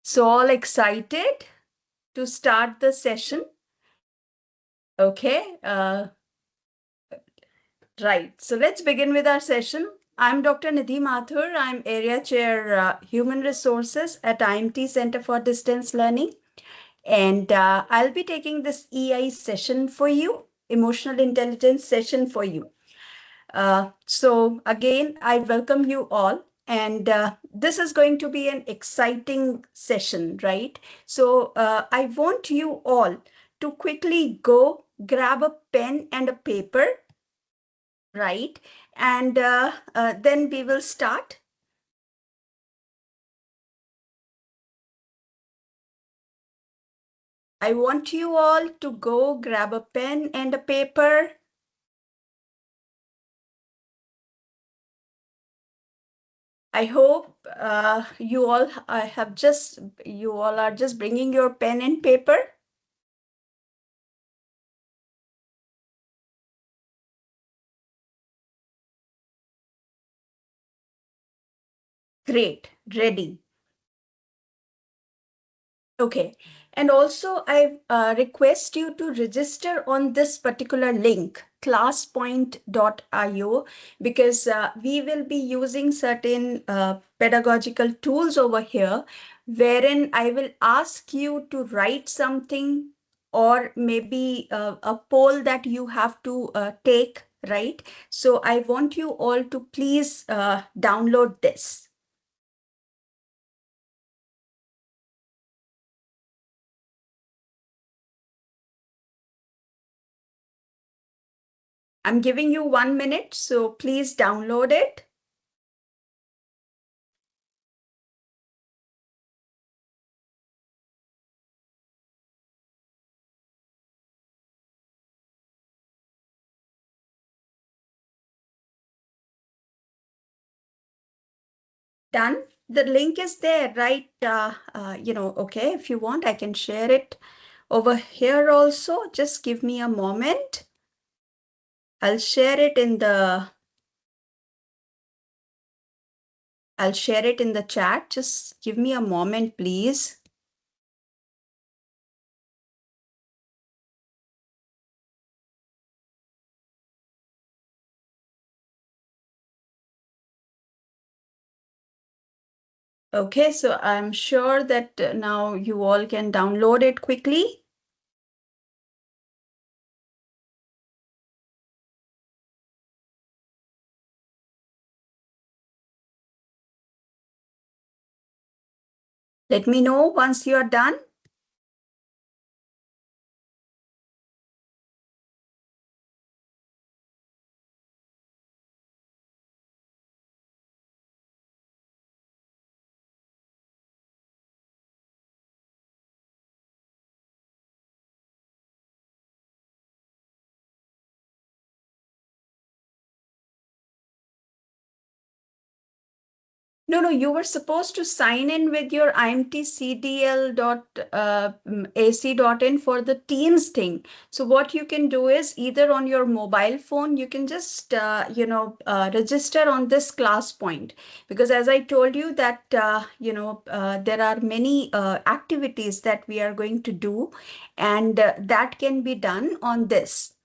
So all excited to start the session? Okay, right. So let's begin with our session. I'm Dr. Nidhi Mathur. I'm Area Chair Human Resources at IMT Center for Distance Learning. And I'll be taking this EI session for you, Emotional Intelligence session for you. So again, I welcome you all. And this is going to be an exciting session, right? So I want you all to quickly go grab a pen and a paper, right? And then we will start. I want you all to go grab a pen and a paper. I hope you all are just bringing your pen and paper. Great, ready. Okay. And also, I request you to register on this particular link, classpoint.io, because we will be using certain pedagogical tools over here, wherein I will ask you to write something or maybe a poll that you have to take, right? So I want you all to please download this. I'm giving you 1 minute, so please download it. Done. The link is there, right? Okay, if you want, I can share it over here also. Just give me a moment. I'll share it in the chat. Just give me a moment, please. Okay, so I'm sure that now you all can download it quickly. Let me know once you are done. No, you were supposed to sign in with your IMT CDL AC.in for the Teams thing. So what you can do is either on your mobile phone, you can just, register on this class point. Because as I told you that, there are many activities that we are going to do, and that can be done on this.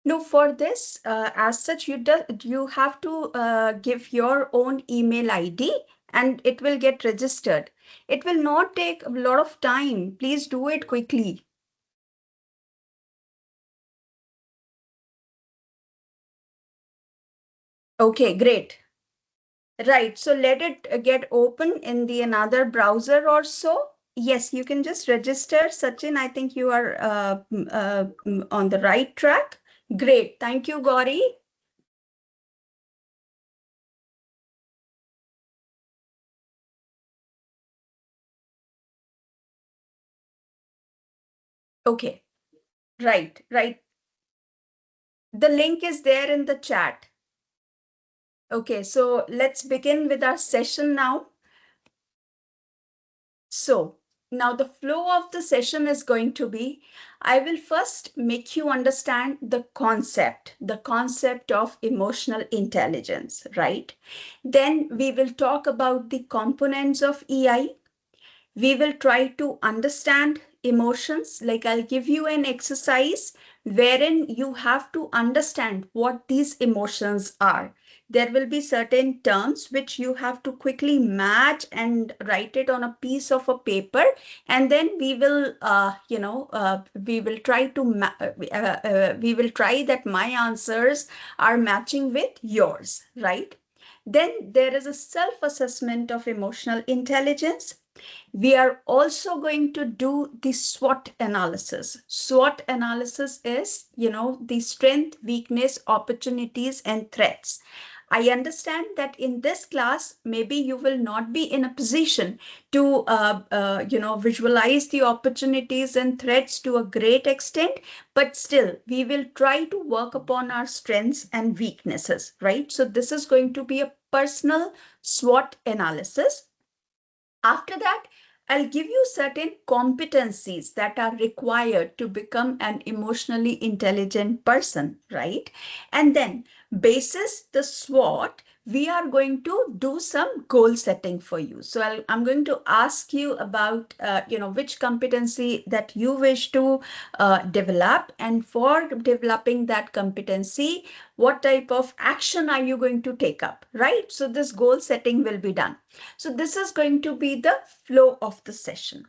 No, for this, as such, you have to give your own email ID and it will get registered. It will not take a lot of time. Please do it quickly. Okay, great. Right. So let it get open in the another browser or so. Yes, you can just register. Sachin, I think you are on the right track. Great. Thank you, Gauri. Okay. Right. The link is there in the chat. Okay, so let's begin with our session now. So now the flow of the session is going to be, I will first make you understand the concept of emotional intelligence, right? Then we will talk about the components of EI. We will try to understand emotions. Like I'll give you an exercise wherein you have to understand what these emotions are. There will be certain terms which you have to quickly match and write it on a piece of a paper, and then we will we will try to we will try that my answers are matching with yours, right? Then there is a self assessment of emotional intelligence. We are also going to do the SWOT analysis. SWOT analysis is, the strength, weakness, opportunities, and threats. I understand that in this class, maybe you will not be in a position to, visualize the opportunities and threats to a great extent, but still, we will try to work upon our strengths and weaknesses, right? So this is going to be a personal SWOT analysis. After that, I'll give you certain competencies that are required to become an emotionally intelligent person, right? And then, basis the SWOT, we are going to do some goal setting for you. So I'm going to ask you about, which competency that you wish to develop. And for developing that competency, what type of action are you going to take up, right? So this goal setting will be done. So this is going to be the flow of the session,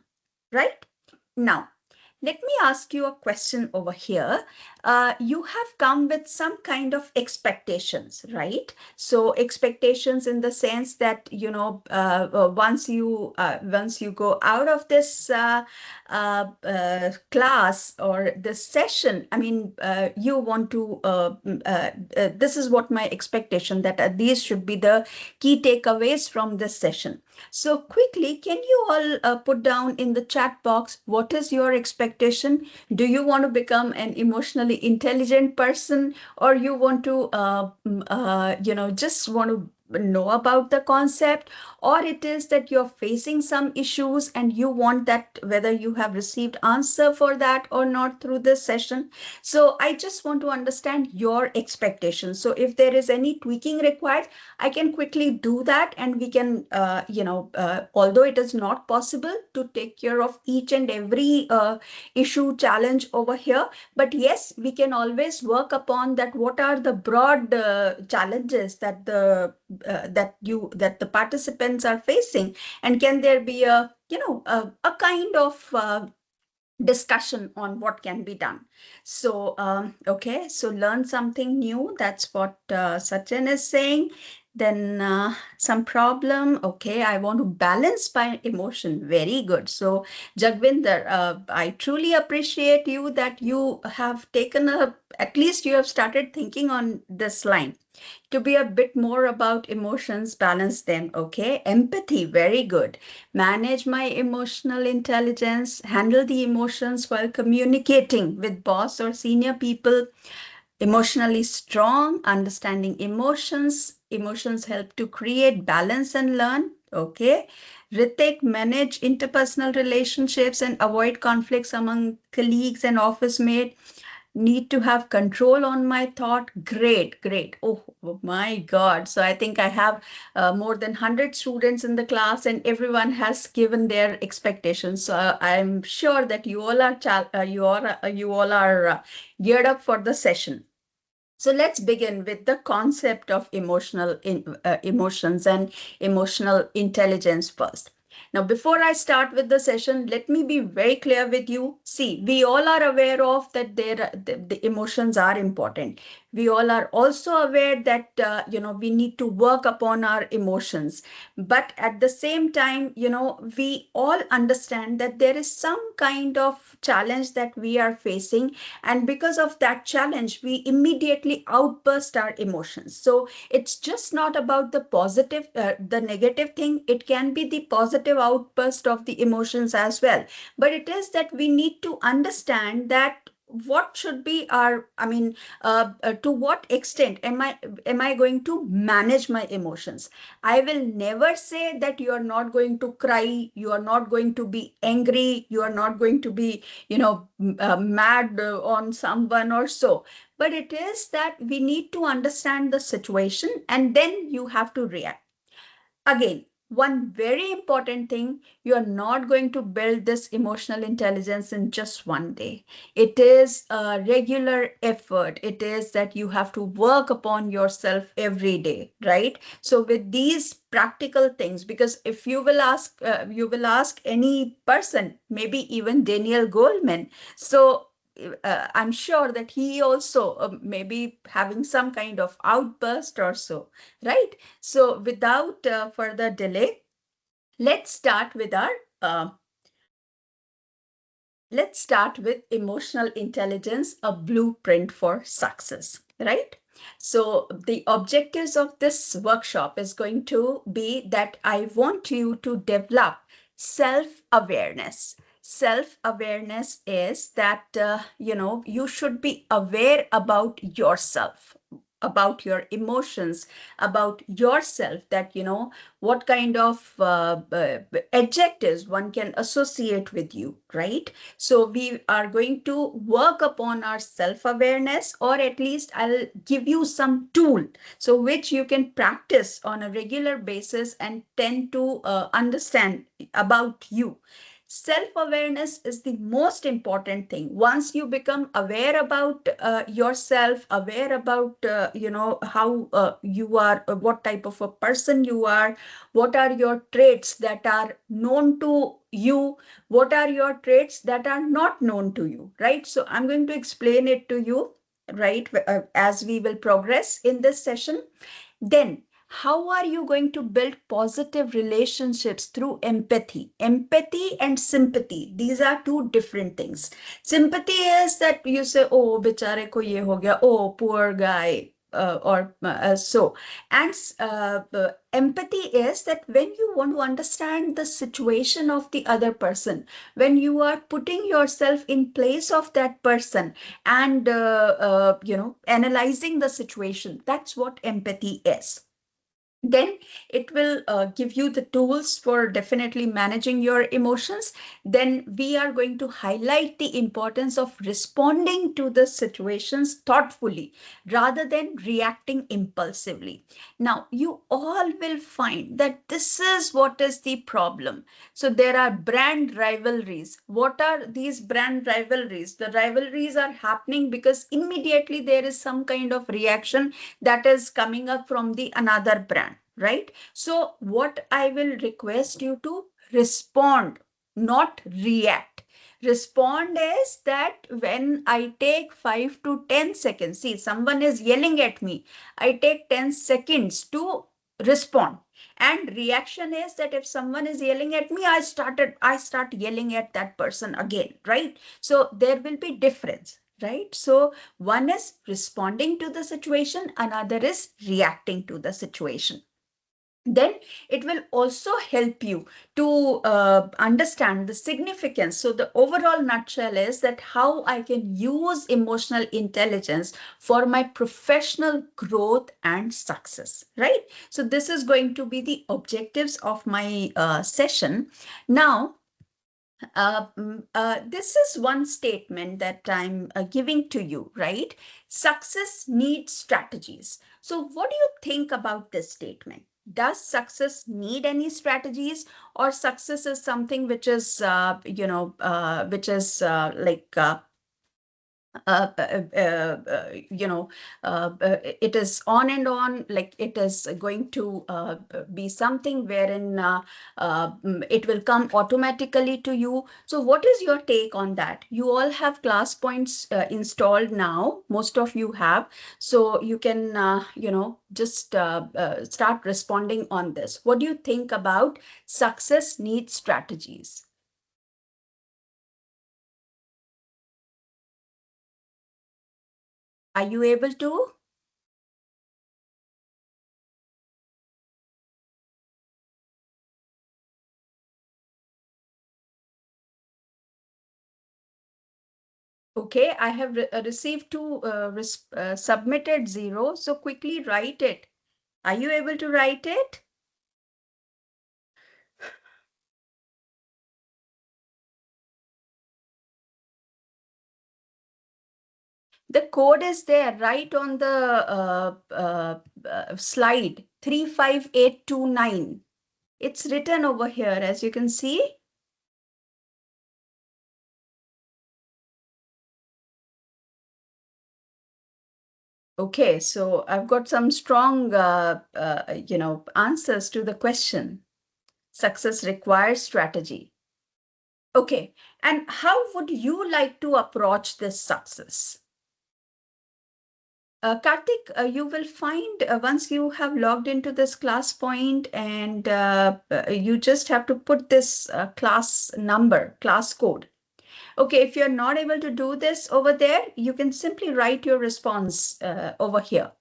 right? Now, let me ask you a question over here. You have come with some kind of expectations, right? So expectations in the sense that, once you go out of this class or this session, I mean, you want to, this is what my expectation, that these should be the key takeaways from this session. So quickly, can you all put down in the chat box, what is your expectation? Do you want to become an emotionally intelligent person, or you want to, just want to know about the concept, or it is that you're facing some issues and you want that whether you have received answer for that or not through this session. So I just want to understand your expectations. So if there is any tweaking required, I can quickly do that, and we can, although it is not possible to take care of each and every issue challenge over here, but yes, we can always work upon that. What are the broad challenges that the participants are facing, and can there be a kind of discussion on what can be done. So, okay, so learn something new. That's what Sachin is saying. Then some problem. Okay, I want to balance my emotion. Very good. So, Jagvinder, I truly appreciate you that you have taken at least you have started thinking on this line to be a bit more about emotions, balance them. Okay, empathy, very good. Manage my emotional intelligence, handle the emotions while communicating with boss or senior people. Emotionally strong, understanding emotions. Emotions help to create balance and learn. Okay. Ritik, manage interpersonal relationships and avoid conflicts among colleagues and office mates. Need to have control on my thought. Great, great. Oh, my God. So I think I have more than 100 students in the class, and everyone has given their expectations. So I'm sure that you all are geared up for the session. So let's begin with the concept of emotions and emotional intelligence first. Now, before I start with the session, let me be very clear with you. See, we all are aware of that the emotions are important. We all are also aware that, we need to work upon our emotions. But at the same time, we all understand that there is some kind of challenge that we are facing. And because of that challenge, we immediately outburst our emotions. So it's just not about the negative thing. It can be the positive outburst of the emotions as well. But it is that we need to understand that what should be our, I mean, to what extent am I going to manage my emotions? I will never say that you are not going to cry, you are not going to be angry, you are not going to be, mad on someone or so. But it is that we need to understand the situation and then you have to react. Again, one very important thing, you are not going to build this emotional intelligence in just one day. It is a regular effort. It is that you have to work upon yourself every day, right? So with these practical things, because if you will ask any person, maybe even Daniel Goleman, so I'm sure that he also may be having some kind of outburst or so, right? So without further delay, let's start with our uh, let's start with emotional intelligence, a blueprint for success, right? So the objectives of this workshop is going to be that I want you to develop self-awareness. Self-awareness is that, you should be aware about yourself, about your emotions, about yourself, that, what kind of adjectives one can associate with you, right? So we are going to work upon our self-awareness, or at least I'll give you some tool so which you can practice on a regular basis and tend to understand about you. Self-awareness is the most important thing. Once you become aware about yourself, aware about how you are, what type of a person you are, what are your traits that are known to you, what are your traits that are not known to you, right? So I'm going to explain it to you, right, as we will progress in this session. Then, how are you going to build positive relationships through empathy? Empathy and sympathy, these are two different things. Sympathy is that you say, oh, bichare ko ye ho gaya, oh, poor guy, so. And empathy is that when you want to understand the situation of the other person, when you are putting yourself in place of that person and analyzing the situation, that's what empathy is. Then it will give you the tools for definitely managing your emotions. Then we are going to highlight the importance of responding to the situations thoughtfully rather than reacting impulsively. Now, you all will find that this is what is the problem. So there are brand rivalries. What are these brand rivalries? The rivalries are happening because immediately there is some kind of reaction that is coming up from the another brand, right? So what I will request you to respond, not react. Respond is that when I take 5 to 10 seconds, see, someone is yelling at me, I take 10 seconds to respond. And reaction is that if someone is yelling at me, I start yelling at that person again, right? So there will be difference, right? So one is responding to the situation, another is reacting to the situation. Then it will also help you to understand the significance. So the overall nutshell is that how I can use emotional intelligence for my professional growth and success, right? So this is going to be the objectives of my session. Now, this is one statement that I'm giving to you, right? Success needs strategies. So, what do you think about this statement? Does success need any strategies, or success is something which is, like it is on and on, like it is going to be something wherein it will come automatically to you. So what is your take on that? You all have class points installed now, most of you have, so you can just start responding on this. What do you think about success needs strategies? Are you able to? Okay, I have received two submitted 0. So quickly write it. Are you able to write it? The code is there right on the slide 35829. It's written over here, as you can see. Okay, so I've got some strong, answers to the question. Success requires strategy. Okay, and how would you like to approach this success? Karthik, you will find once you have logged into this class point and you just have to put this class number, class code. Okay, if you're not able to do this over there, you can simply write your response over here.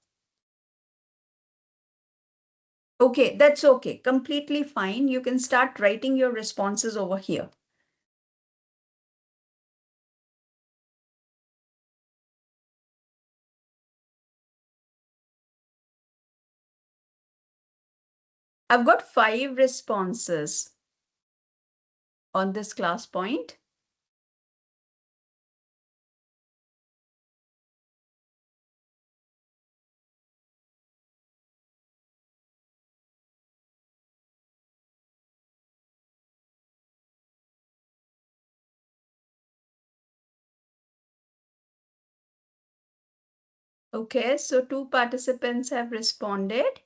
Okay, that's okay. Completely fine. You can start writing your responses over here. I've got 5 responses on this class point. Okay, so 2 participants have responded.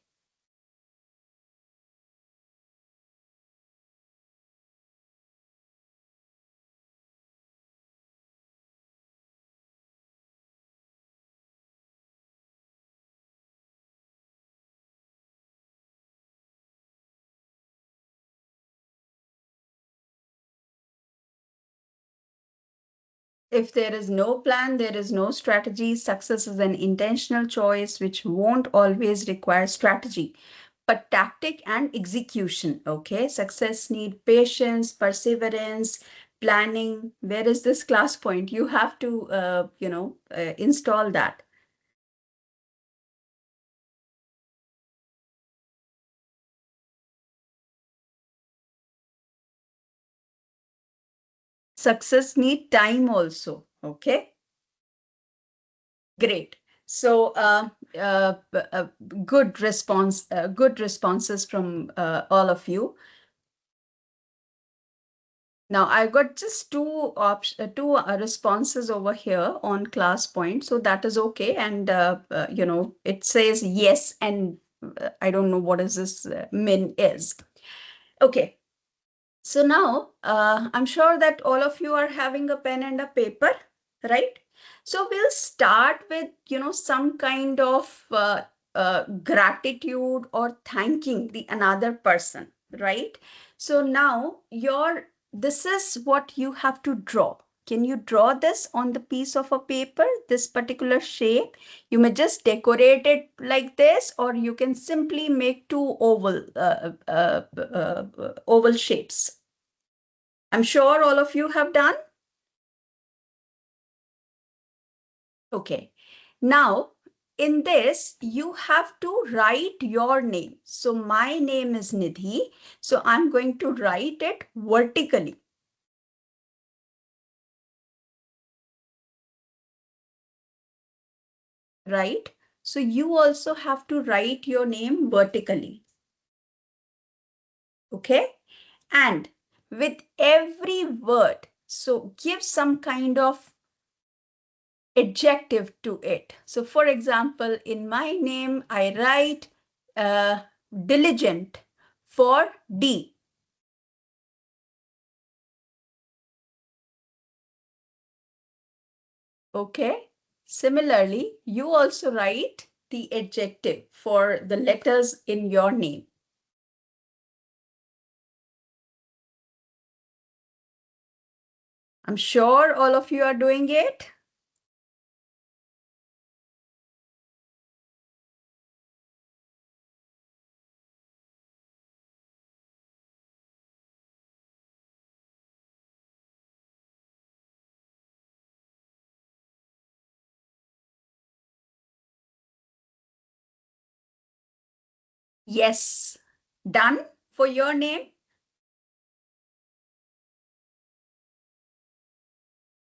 If there is no plan, there is no strategy. Success is an intentional choice which won't always require strategy, but tactic and execution. Okay, success need patience, perseverance, planning. Where is this class point? You have to, install that. Success need time also. Okay. Great. So, good responses from all of you. Now, I've got just two responses over here on class point, so that is okay. And it says yes, and I don't know what is this min is. Okay. So now, I'm sure that all of you are having a pen and a paper, right? So we'll start with, some kind of gratitude or thanking the another person, right? So now this is what you have to draw. Can you draw this on the piece of a paper, this particular shape? You may just decorate it like this, or you can simply make two oval shapes. I'm sure all of you have done. Okay. Now, in this, you have to write your name. So my name is Nidhi. So I'm going to write it vertically. Right? So you also have to write your name vertically. Okay? And with every word, so give some kind of adjective to it. So for example, in my name, I write diligent for D. Okay. Similarly, you also write the adjective for the letters in your name. I'm sure all of you are doing it. Yes. Done for your name?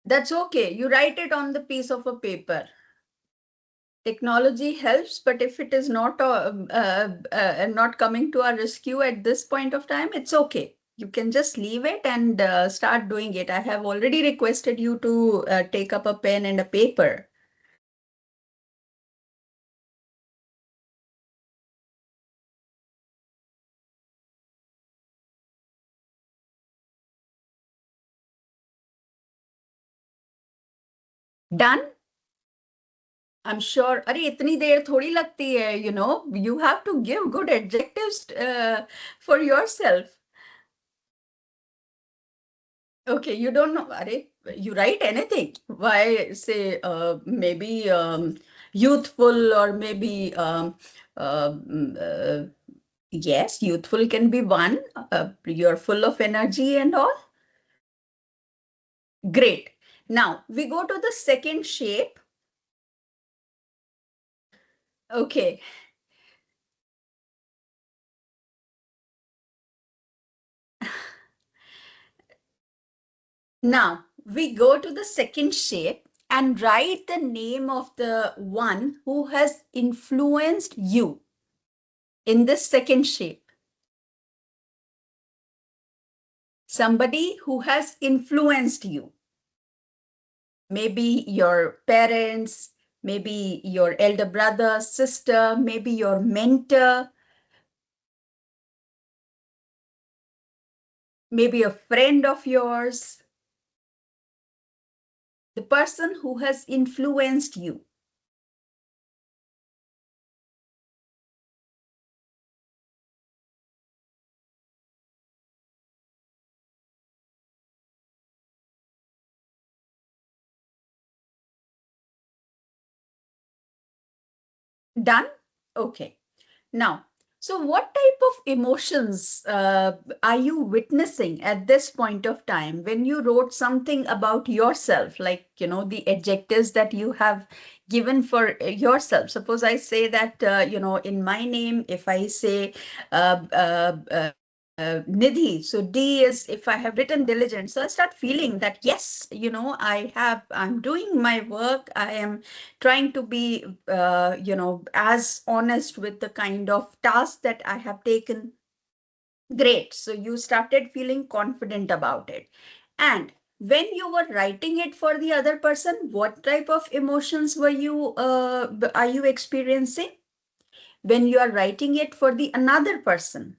That's okay. You write it on the piece of a paper. Technology helps, but if it is not coming to our rescue at this point of time, it's okay. You can just leave it and start doing it. I have already requested you to take up a pen and a paper. Done? I'm sure. अरे इतनी देर थोड़ी लगती है, you have to give good adjectives for yourself. Okay, you don't know. Arey, you write anything. Why say maybe youthful or maybe yes, youthful can be one. You're full of energy and all. Great. Now we go to the second shape. Okay. Now we go to the second shape and write the name of the one who has influenced you in this second shape. Somebody who has influenced you. Maybe your parents, maybe your elder brother, sister, maybe your mentor, maybe a friend of yours, the person who has influenced you. Done? Okay. Now, so what type of emotions are you witnessing at this point of time when you wrote something about yourself, like, the adjectives that you have given for yourself? Suppose I say that, in my name, if I say Nidhi, so D is if I have written diligent. So I start feeling that, yes, I'm doing my work. I am trying to be, as honest with the kind of task that I have taken. Great. So you started feeling confident about it. And when you were writing it for the other person, what type of emotions are you experiencing when you are writing it for the another person?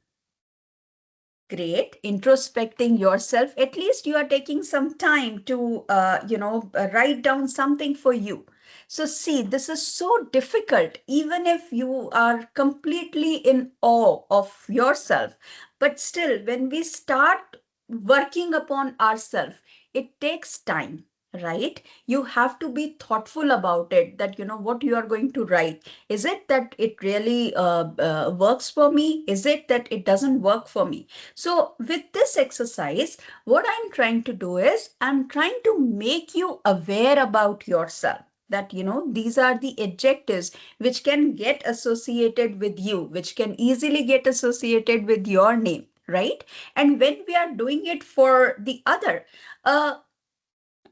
Great. Introspecting yourself. At least you are taking some time to, write down something for you. So see, this is so difficult, even if you are completely in awe of yourself. But still, when we start working upon ourselves, it takes time, right? You have to be thoughtful about it, that, what you are going to write. Is it that it really works for me? Is it that it doesn't work for me? So with this exercise, what I'm trying to do is I'm trying to make you aware about yourself, that, these are the adjectives which can get associated with you, which can easily get associated with your name, right? And when we are doing it for the other,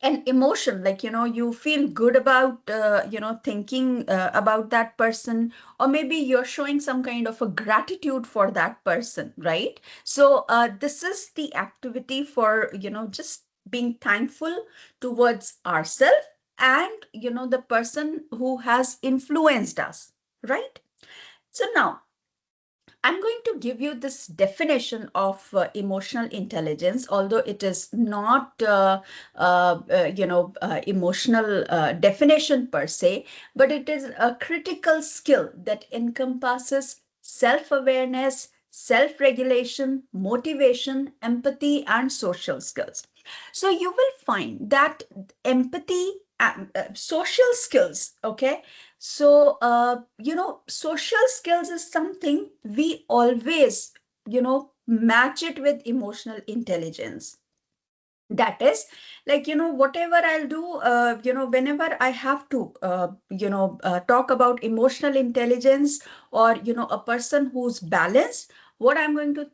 an emotion, like, you feel good about thinking about that person, or maybe you're showing some kind of a gratitude for that person, right? So this is the activity for, just being thankful towards ourselves and, the person who has influenced us, right? So now I'm going to give you this definition of emotional intelligence, although it is not, emotional definition per se, but it is a critical skill that encompasses self-awareness, self-regulation, motivation, empathy, and social skills. So you will find that empathy, social skills, okay? So, social skills is something we always, match it with emotional intelligence. That is like, whatever I'll do, whenever I have to, talk about emotional intelligence, or, a person who's balanced, what I'm going to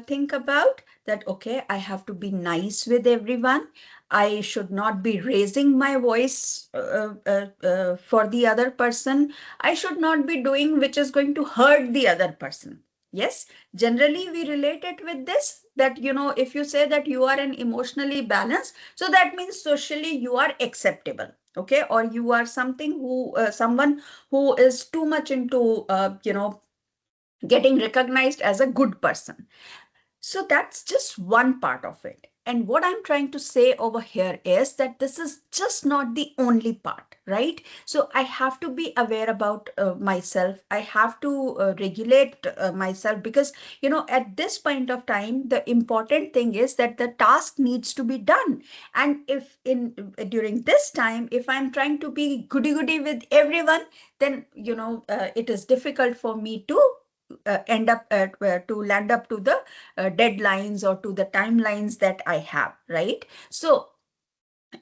think about that, okay, I have to be nice with everyone. I should not be raising my voice for the other person. I should not be doing which is going to hurt the other person. Yes, generally we relate it with this, that if you say that you are an emotionally balanced, so that means socially you are acceptable, okay, or you are something who someone who is too much into getting recognized as a good person. So that's just one part of it. And what I'm trying to say over here is that this is just not the only part, right? So I have to be aware about myself. I have to regulate myself, because, at this point of time, the important thing is that the task needs to be done. And if during this time, if I'm trying to be goody goody with everyone, then, it is difficult for me to end up to land up to the deadlines or to the timelines that I have, right? So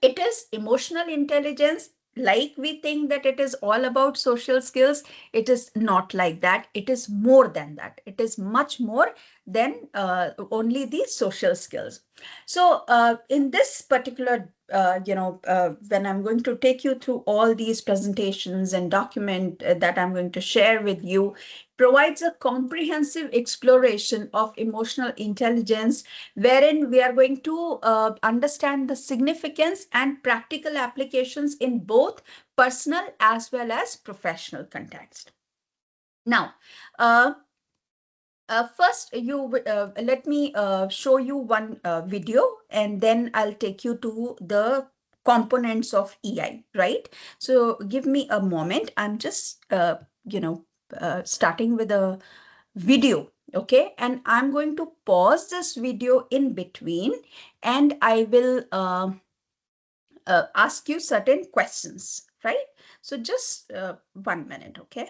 it is emotional intelligence. Like we think that it is all about social skills, it is not like that. It is more than that. It is much more than only the social skills. So in this particular, when I'm going to take you through all these presentations and document that I'm going to share with you, provides a comprehensive exploration of emotional intelligence, wherein we are going to understand the significance and practical applications in both personal as well as professional context. Now, first, let me show you one video, and then I'll take you to the components of EI, right? So give me a moment. I'm just, starting with a video, okay? And I'm going to pause this video in between, and I will ask you certain questions, right? So just 1 minute, okay?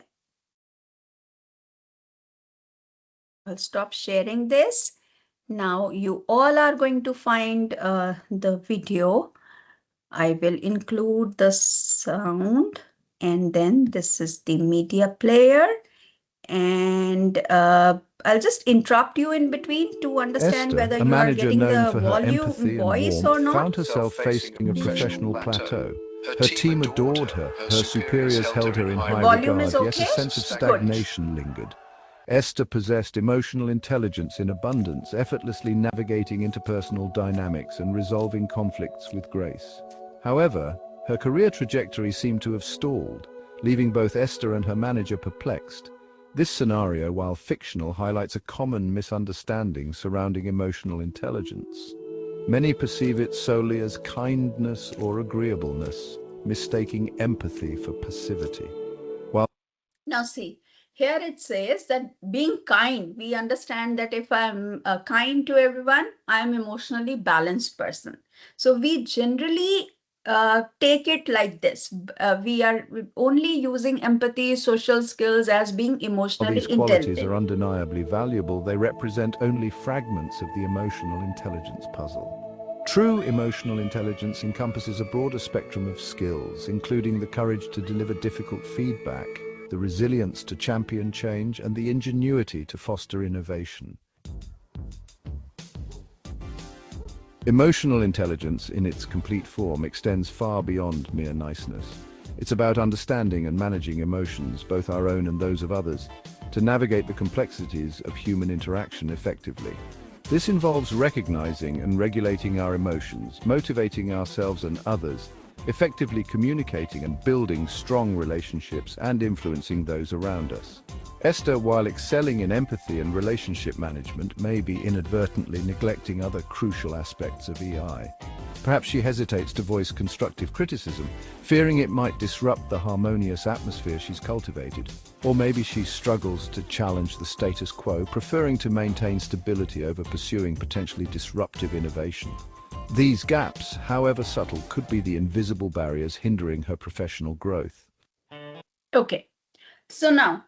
I'll stop sharing this. Now you all are going to find the video. I will include the sound, and then this is the media player. And I'll just interrupt you in between to understand Esther, whether a you are manager getting known the for her volume empathy and voice or warmth, not. found herself facing a professional plateau. Her team adored her, her superiors held her in The high volume is regard, yet a okay? sense of Good. stagnation lingered. Esther possessed emotional intelligence in abundance, effortlessly navigating interpersonal dynamics and resolving conflicts with grace. However, her career trajectory seemed to have stalled, leaving both Esther and her manager perplexed. This scenario, while fictional, highlights a common misunderstanding surrounding emotional intelligence. Many perceive it solely as kindness or agreeableness, mistaking empathy for passivity. Now see, here it says that being kind, we understand that if I'm kind to everyone, I'm emotionally balanced person. So we generally take it like this. We are only using empathy, social skills as being While emotionally these qualities are intelligent. undeniably valuable, they represent only fragments of the emotional intelligence puzzle. True emotional intelligence encompasses a broader spectrum of skills, including the courage to deliver difficult feedback, the resilience to champion change, and the ingenuity to foster innovation. Emotional intelligence, in its complete form, extends far beyond mere niceness. It's about understanding and managing emotions, both our own and those of others, to navigate the complexities of human interaction effectively. This involves recognizing and regulating our emotions, motivating ourselves and others, effectively communicating and building strong relationships, and influencing those around us. Esther, while excelling in empathy and relationship management, may be inadvertently neglecting other crucial aspects of EI. Perhaps she hesitates to voice constructive criticism, fearing it might disrupt the harmonious atmosphere she's cultivated. Or maybe she struggles to challenge the status quo, preferring to maintain stability over pursuing potentially disruptive innovation. These gaps, however subtle, could be the invisible barriers hindering her professional growth. Okay, so now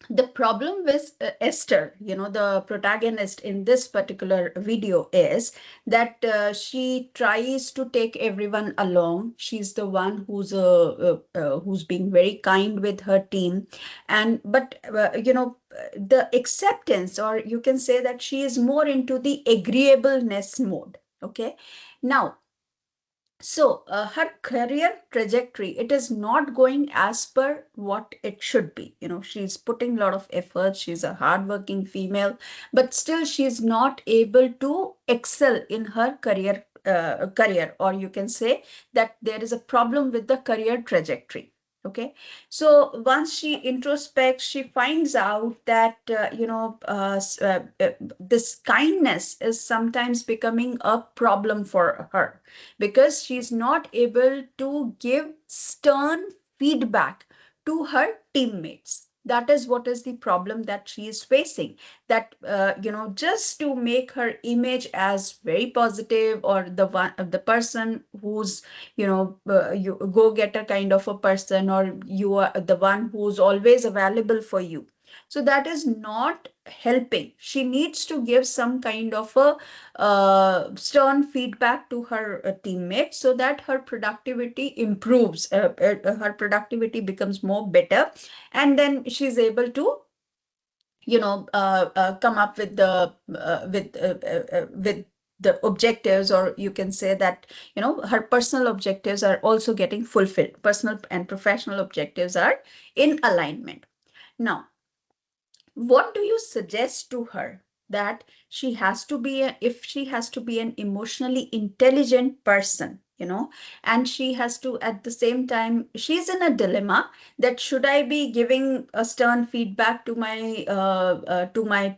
the problem with Esther, the protagonist in this particular video, is that she tries to take everyone along. She's the one who's being very kind with her team, and but the acceptance, or you can say that she is more into the agreeableness mode. Okay, now so her career trajectory, it is not going as per what it should be. She's putting a lot of effort. She's a hardworking female, but still she's not able to excel in her career, or you can say that there is a problem with the career trajectory. Okay, so once she introspects, she finds out that this kindness is sometimes becoming a problem for her, because she's not able to give stern feedback to her teammates. That is what is the problem that she is facing. That just to make her image as very positive, or the person who's you go getter kind of a person, or you are the one who's always available for you. So that is not helping. She needs to give some kind of a stern feedback to her teammates, so that her productivity improves, her productivity becomes more better, and then she's able to come up with the objectives, or you can say that her personal objectives are also getting fulfilled. Personal and professional objectives are in alignment. Now, what do you suggest to her? That she has to be if she has to be an emotionally intelligent person, and she has to, at the same time, she's in a dilemma, that should I be giving a stern feedback to my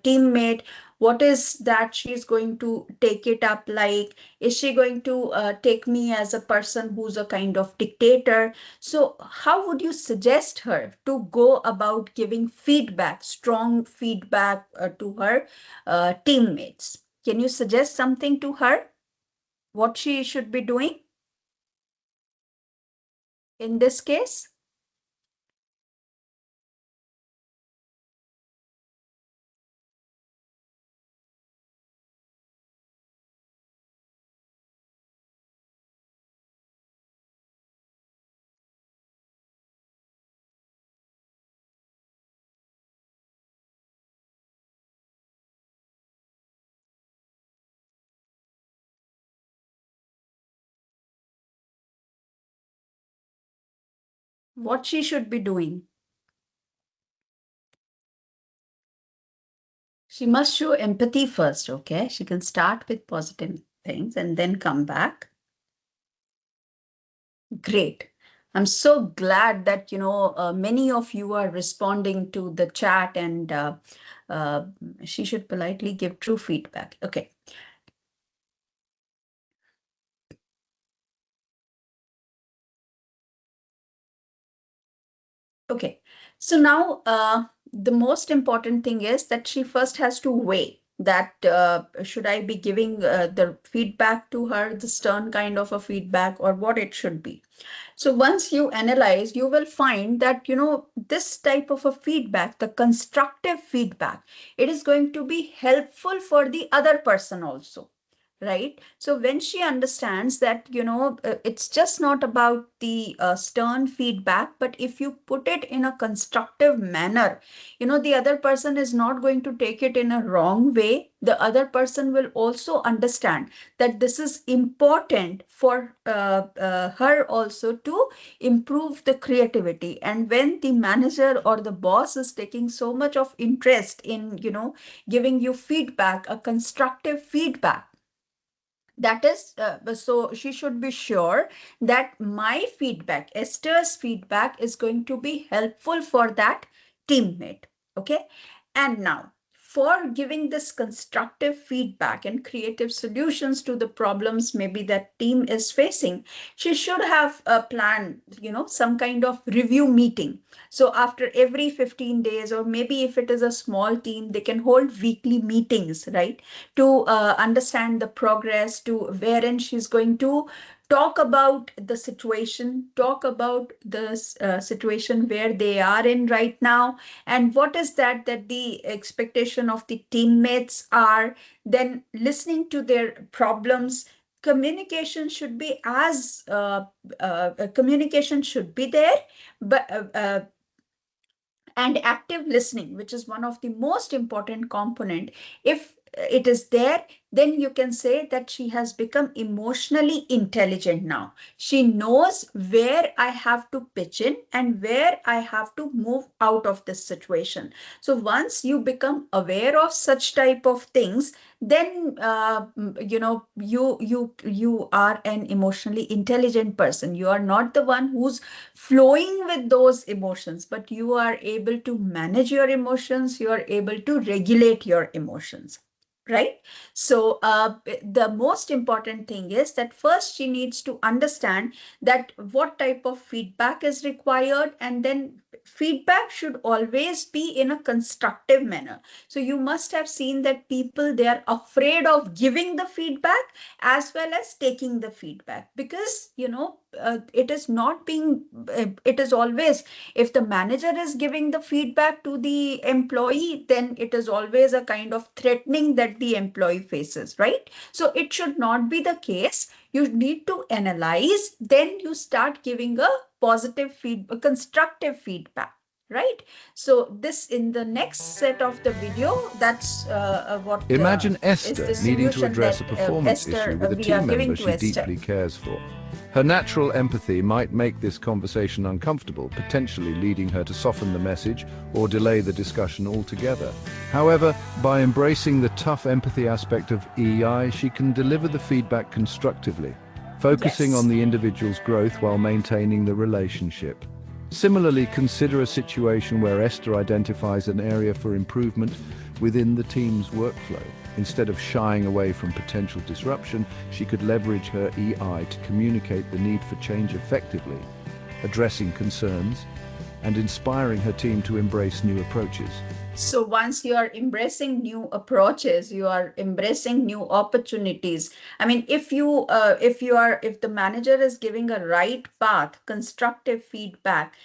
teammate? What is that she's going to take it up like? Is she going to take me as a person who's a kind of dictator? So how would you suggest her to go about giving feedback, strong feedback, to her teammates? Can you suggest something to her? What she should be doing in this case? What she should be doing? She must show empathy first, okay? She can start with positive things and then come back. Great. I'm so glad that many of you are responding to the chat, and uh, she should politely give true feedback. Okay. Okay. So now the most important thing is that she first has to weigh that should I be giving the feedback to her, the stern kind of a feedback, or what it should be. So once you analyze, you will find that, this type of a feedback, the constructive feedback, it is going to be helpful for the other person also. Right. So when she understands that, it's just not about the stern feedback, but if you put it in a constructive manner, the other person is not going to take it in a wrong way. The other person will also understand that this is important for her also to improve the creativity. And when the manager or the boss is taking so much of interest in, giving you feedback, a constructive feedback, that is so she should be sure that my feedback, Esther's feedback, is going to be helpful for that teammate. Okay. And now, for giving this constructive feedback and creative solutions to the problems maybe that team is facing, she should have a plan, some kind of review meeting. So after every 15 days, or maybe if it is a small team, they can hold weekly meetings, right? To understand the progress, to wherein she's going to talk about the situation, talk about the situation where they are in right now, and what is that the expectation of the teammates are, then listening to their problems. Communication should be communication should be there, but and active listening, which is one of the most important component. If it is there, then you can say that she has become emotionally intelligent now. She knows where I have to pitch in and where I have to move out of this situation. So once you become aware of such type of things, then you are an emotionally intelligent person. You are not the one who's flowing with those emotions, but you are able to manage your emotions, you are able to regulate your emotions, right? So the most important thing is that first she needs to understand that what type of feedback is required, and then feedback should always be in a constructive manner. So you must have seen that people, they are afraid of giving the feedback as well as taking the feedback, because it is not being it is always, if the manager is giving the feedback to the employee, then it is always a kind of threatening that the employee faces, right? So it should not be the case. You need to analyze, then you start giving a positive feedback, constructive feedback, right? So this, in the next set of the video, that's what Imagine is Esther the needing to solution address that a performance Esther issue with a we are team giving member to she Esther. deeply cares for. Her natural empathy might make this conversation uncomfortable, potentially leading her to soften the message or delay the discussion altogether. However, by embracing the tough empathy aspect of EI, she can deliver the feedback constructively, focusing Yes. on the individual's growth while maintaining the relationship. Similarly, consider a situation where Esther identifies an area for improvement within the team's workflow. Instead of shying away from potential disruption, she could leverage her EI to communicate the need for change effectively, addressing concerns and inspiring her team to embrace new approaches. So once you are embracing new approaches, you are embracing new opportunities. I mean, if the manager is giving a right path, constructive feedback,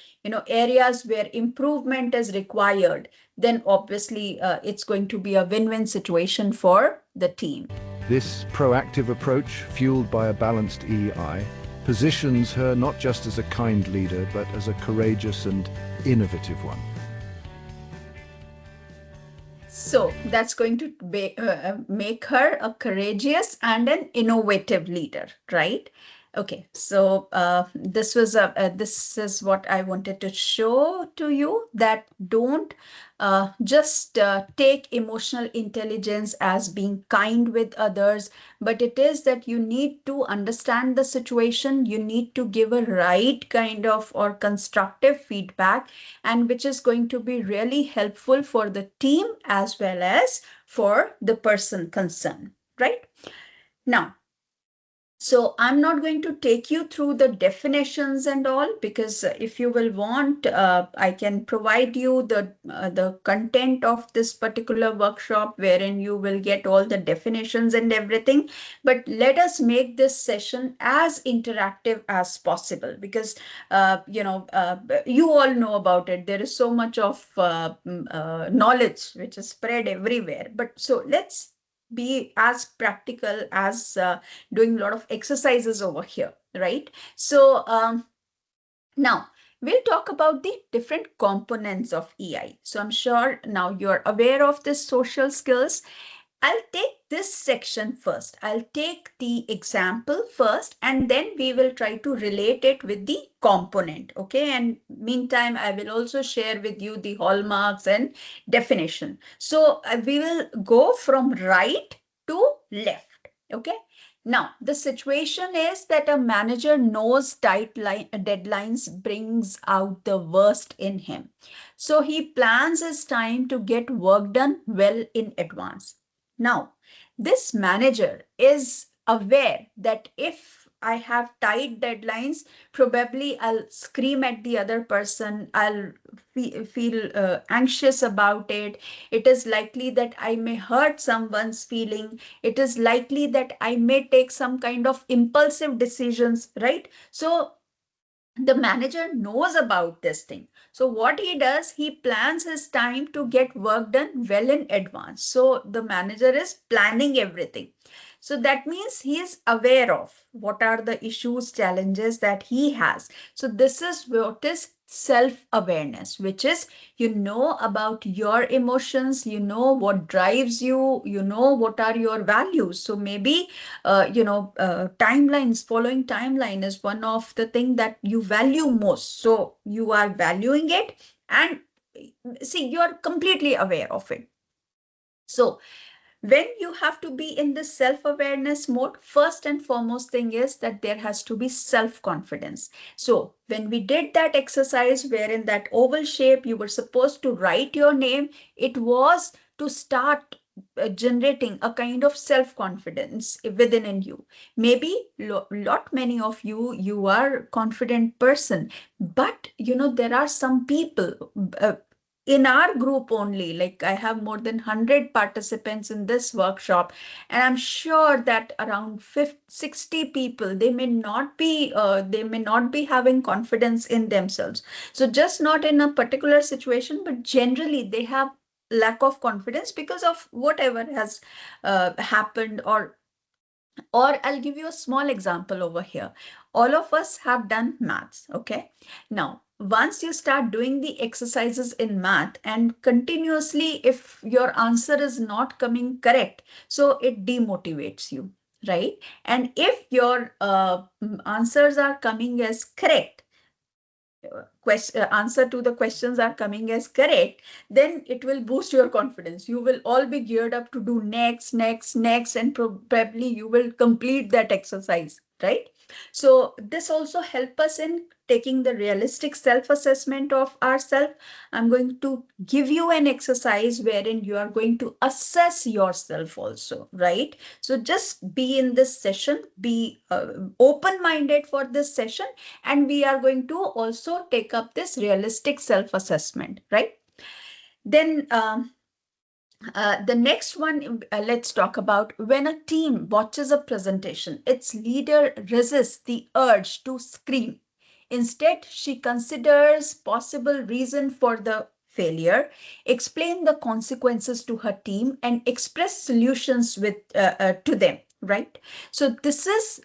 areas where improvement is required, then obviously it's going to be a win-win situation for the team. This proactive approach, fueled by a balanced EI, positions her not just as a kind leader, but as a courageous and innovative one. So that's going to make her a courageous and an innovative leader, right? Okay, so this is what I wanted to show to you, that don't just take emotional intelligence as being kind with others, but it is that you need to understand the situation, you need to give a right kind of or constructive feedback, and which is going to be really helpful for the team as well as for the person concerned, right? Now, so I'm not going to take you through the definitions and all, because if you will want, I can provide you the content of this particular workshop, wherein you will get all the definitions and everything. But let us make this session as interactive as possible, because you all know about it. There is so much of knowledge which is spread everywhere. But so let's be as practical as doing a lot of exercises over here, right? So now we'll talk about the different components of EI. So I'm sure now you're aware of this social skills. I'll take this section first. I'll take the example first, and then we will try to relate it with the component. Okay. And meantime, I will also share with you the hallmarks and definition. So we will go from right to left. Okay. Now, the situation is that a manager knows tight deadlines brings out the worst in him. So he plans his time to get work done well in advance. Now, this manager is aware that if I have tight deadlines, probably I'll scream at the other person. I'll feel anxious about it. It is likely that I may hurt someone's feeling. It is likely that I may take some kind of impulsive decisions, right? So the manager knows about this thing. So what he does, he plans his time to get work done well in advance. So the manager is planning everything. So that means he is aware of what are the issues, challenges that he has. So this is what is self-awareness, which is you know about your emotions, you know what drives you, you know what are your values. So maybe timelines, following timeline is one of the thing that you value most. So you are valuing it, and see, you're completely aware of it. So when you have to be in this self-awareness mode, first and foremost thing is that there has to be self-confidence. So when we did that exercise where in that oval shape you were supposed to write your name, it was to start generating a kind of self-confidence within in you. Maybe lot many of you are confident person, but there are some people in our group only, like I have more than 100 participants in this workshop, and I'm sure that around 50, 60 people, they may not be having confidence in themselves. So just not in a particular situation, but generally they have lack of confidence because of whatever has happened. Or I'll give you a small example over here. All of us have done maths, okay? Now, once you start doing the exercises in math and continuously, if your answer is not coming correct, so it demotivates you, right? And if your answers are coming as correct, answer to the questions are coming as correct, then it will boost your confidence. You will all be geared up to do next, next, next, and probably you will complete that exercise, right? So this also help us in taking the realistic self-assessment of ourselves. I'm going to give you an exercise wherein you are going to assess yourself also, right? So just be in this session, be open-minded for this session, and we are going to also take up this realistic self-assessment, right? Then the next one, let's talk about when a team watches a presentation, its leader resists the urge to scream. Instead, she considers possible reason for the failure, explain the consequences to her team, and express solutions to them. Right. So this is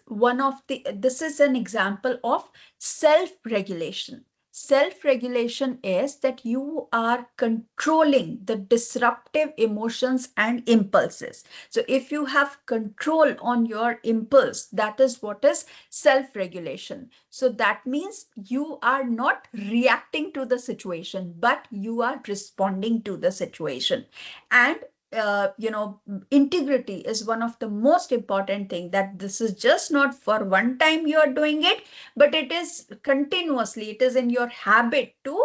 an example of self-regulation. Self-regulation is that you are controlling the disruptive emotions and impulses. So if you have control on your impulse, that is what is self-regulation. So that means you are not reacting to the situation, but you are responding to the situation. And integrity is one of the most important thing, that this is just not for one time you are doing it, but it is continuously, it is in your habit to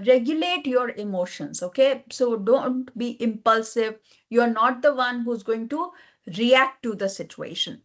regulate your emotions. Okay, so don't be impulsive. You're not the one who's going to react to the situation.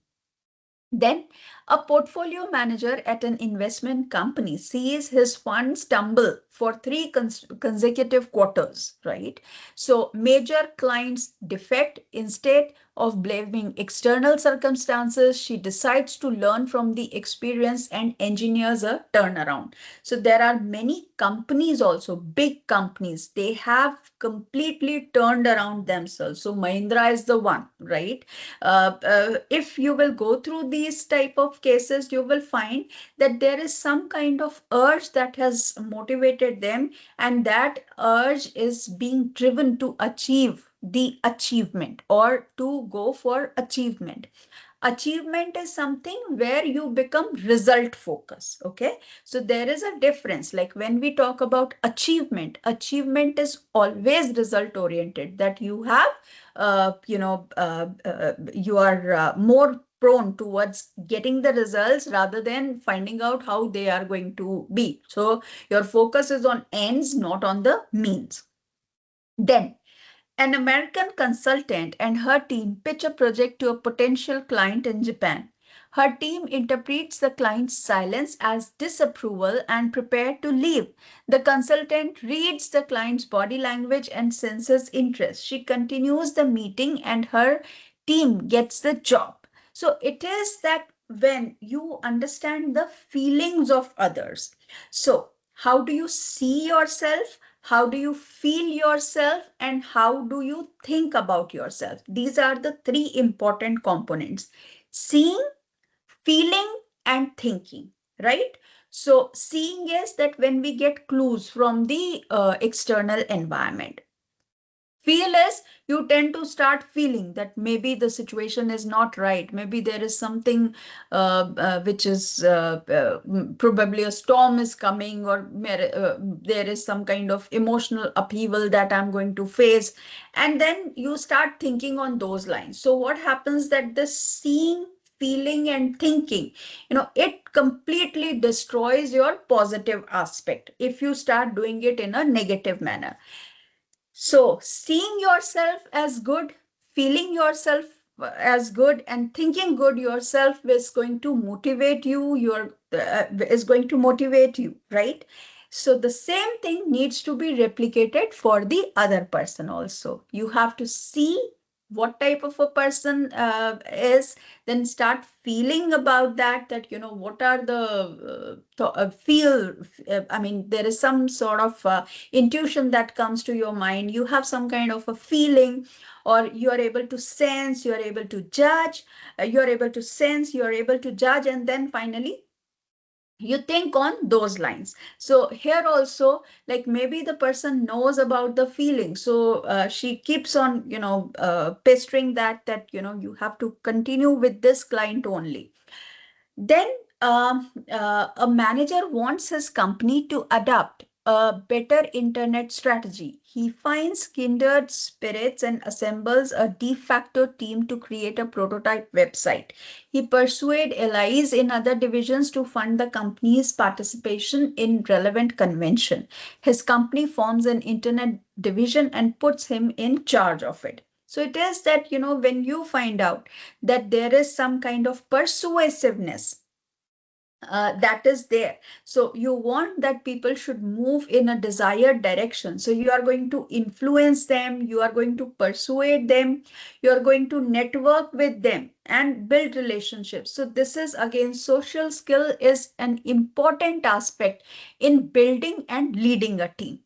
Then, a portfolio manager at an investment company sees his funds tumble for three consecutive quarters, right? So, major clients defect. Instead of blaming external circumstances, she decides to learn from the experience and engineers a turnaround. So, there are many companies also, big companies, they have completely turned around themselves. So, Mahindra is the one, right? If you will go through these type of cases, you will find that there is some kind of urge that has motivated them, and that urge is being driven to achieve the achievement or to go for achievement. Achievement is something where you become result focused. Okay, so there is a difference. Like when we talk about achievement, achievement is always result oriented, that you have you are more prone towards getting the results rather than finding out how they are going to be. So your focus is on ends, not on the means. Then an American consultant and her team pitch a project to a potential client in Japan. Her team interprets the client's silence as disapproval and prepare to leave. The consultant reads the client's body language and senses interest. She continues the meeting and her team gets the job. So it is that when you understand the feelings of others. So how do you see yourself? How do you feel yourself? And how do you think about yourself? These are the three important components: seeing, feeling, and thinking, right? So seeing is that when we get clues from the external environment. Feel is you tend to start feeling that maybe the situation is not right, maybe there is something which is probably a storm is coming, or there is some kind of emotional upheaval that I'm going to face, and then you start thinking on those lines. So what happens that this seeing, feeling, and thinking, it completely destroys your positive aspect if you start doing it in a negative manner. So, seeing yourself as good, feeling yourself as good, and thinking good yourself is going to motivate you. Is going to motivate you, right? So the same thing needs to be replicated for the other person also. You have to see what type of a person is, then start feeling about that, what are the feel, I mean, there is some sort of intuition that comes to your mind. You have some kind of a feeling, or you are able to sense, you are able to judge, you are able to sense, you are able to judge, and then finally you think on those lines. So here also, like maybe the person knows about the feeling, so she keeps on pestering that you have to continue with this client only. Then a manager wants his company to adopt a better internet strategy. He finds kindred spirits and assembles a de facto team to create a prototype website. He persuades allies in other divisions to fund the company's participation in relevant convention. His company forms an internet division and puts him in charge of it. So it is that, when you find out that there is some kind of persuasiveness that is there. So you want that people should move in a desired direction. So you are going to influence them, you are going to persuade them, you are going to network with them and build relationships. So this is again, social skill is an important aspect in building and leading a team.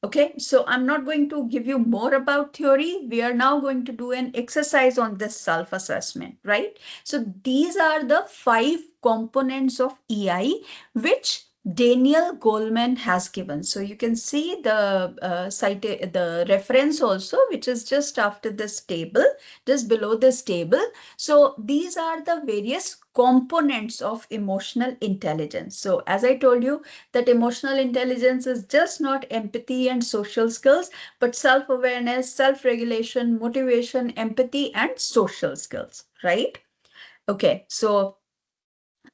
Okay, so I'm not going to give you more about theory. We are now going to do an exercise on this self-assessment, right? So these are the 5 components of EI, which Daniel Goleman has given. So you can see the reference also, which is just after this table, just below this table. So these are the various components of emotional intelligence. So as I told you, that emotional intelligence is just not empathy and social skills, but self-awareness, self-regulation, motivation, empathy, and social skills, right? Okay, so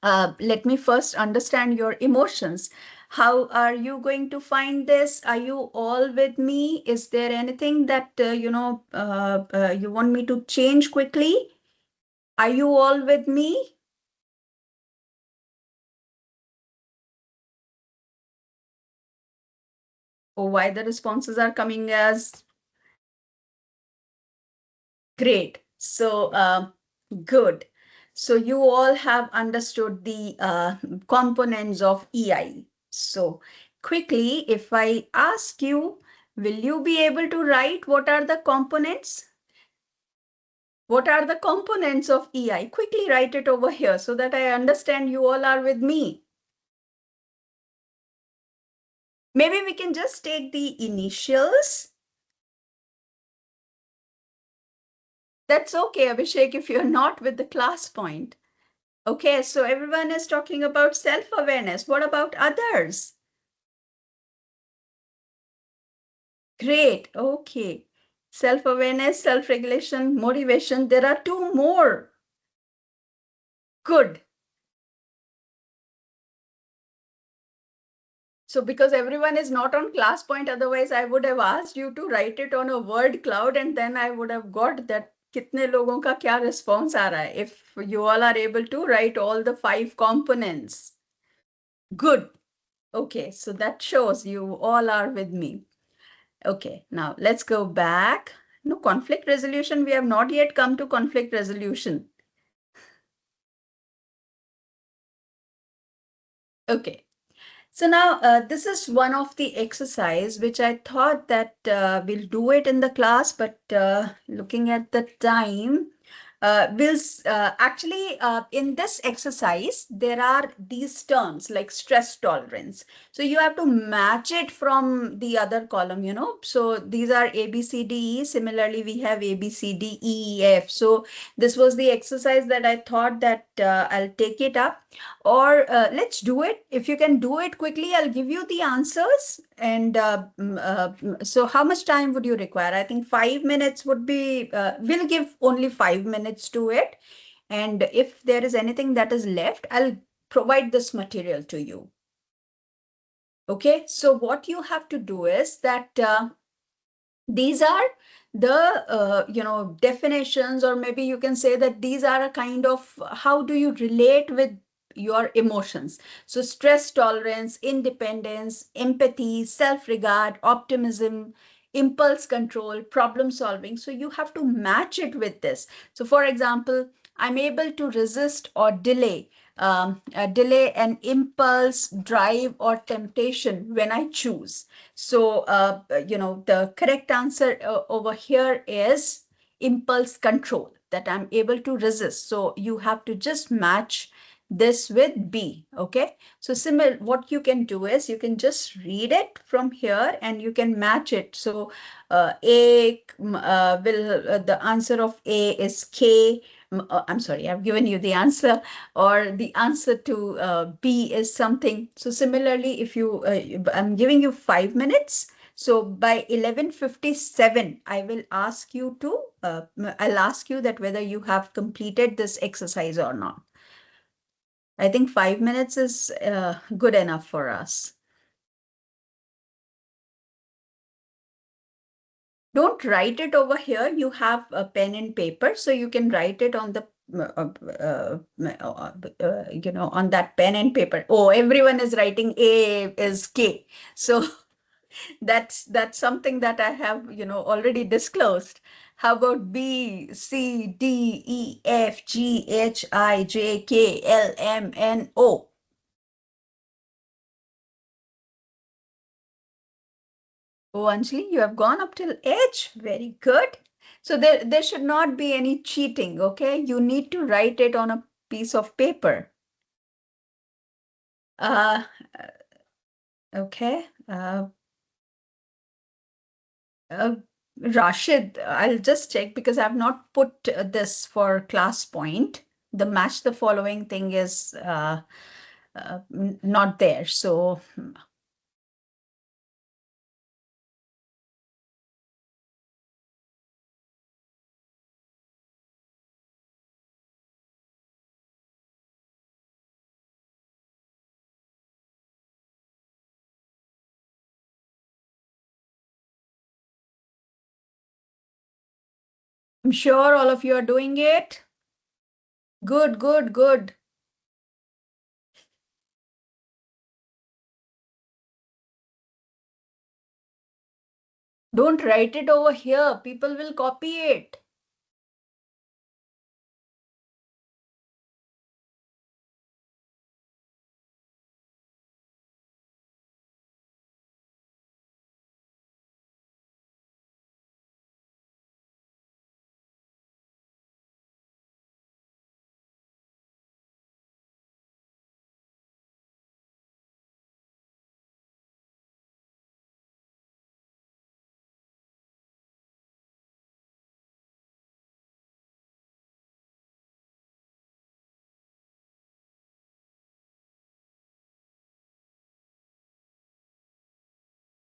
let me first understand your emotions. How are you going to find this? Are you all with me? Is there anything that, you want me to change quickly? Are you all with me? Or why the responses are coming as great? So, good. So you all have understood the components of EI. So quickly, if I ask you, will you be able to write what are the components? What are the components of EI? Quickly write it over here so that I understand you all are with me. Maybe we can just take the initials. That's okay, Abhishek, if you're not with the class point. Okay, so everyone is talking about self-awareness. What about others? Great. Okay. Self-awareness, self-regulation, motivation. There are 2 more. Good. So because everyone is not on class point, otherwise I would have asked you to write it on a word cloud and then I would have got that कितने लोगों का क्या response आ रहा है? If you all are able to write all the 5 components. Good. Okay, so that shows you all are with me. Okay, now let's go back. No, conflict resolution. We have not yet come to conflict resolution. Okay. So now this is one of the exercise which I thought that we'll do it in the class, but looking at the time, actually in this exercise, there are these terms like stress tolerance. So you have to match it from the other column, you know. So these are A, B, C, D, E. Similarly, we have A, B, C, D, E, F. So this was the exercise that I thought that I'll take it up. Or let's do it. If you can do it quickly, I'll give you the answers. And so how much time would you require? I think 5 minutes would be, we'll give only 5 minutes to it. And if there is anything that is left, I'll provide this material to you. Okay, so what you have to do is that these are the definitions, or maybe you can say that these are a kind of how do you relate with your emotions. So stress tolerance, independence, empathy, self-regard, optimism, impulse control, problem solving. So you have to match it with this. So for example, I'm able to resist or delay an impulse, drive, or temptation when I choose. So, the correct answer over here is impulse control, that I'm able to resist. So you have to just match this with B, okay? So similar, what you can do is you can just read it from here and you can match it. So the answer of A is K. I'm sorry, I've given you the answer, or the answer to B is something. So similarly, if you, I'm giving you 5 minutes. So by 11:57, I will ask you to, I'll ask you that whether you have completed this exercise or not. I think 5 minutes is good enough for us. Don't write it over here. You have a pen and paper, so you can write it on the on that pen and paper. Oh, everyone is writing A is K. So that's something that I have, already disclosed. How about B, C, D, E, F, G, H, I, J, K, L, M, N, O? Oh, Anjali, you have gone up till H. Very good. So there should not be any cheating, okay? You need to write it on a piece of paper. Uh, okay. Uh, Rashid, I'll just check because I've not put this for class point. The match the following thing is not there. So I'm sure all of you are doing it. Good, good, good. Don't write it over here. People will copy it.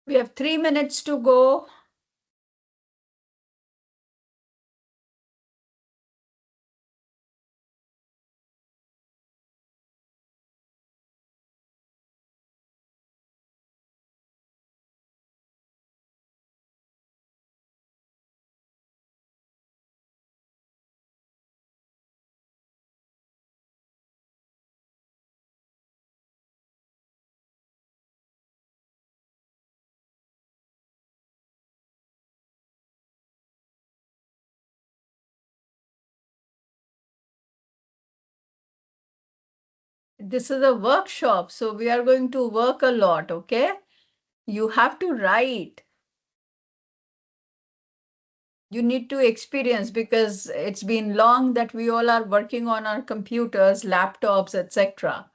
We have 3 minutes to go. this is a workshop, so we are going to work a lot, okay? You have to write. You need to experience because it's been long that we all are working on our computers, laptops, etc.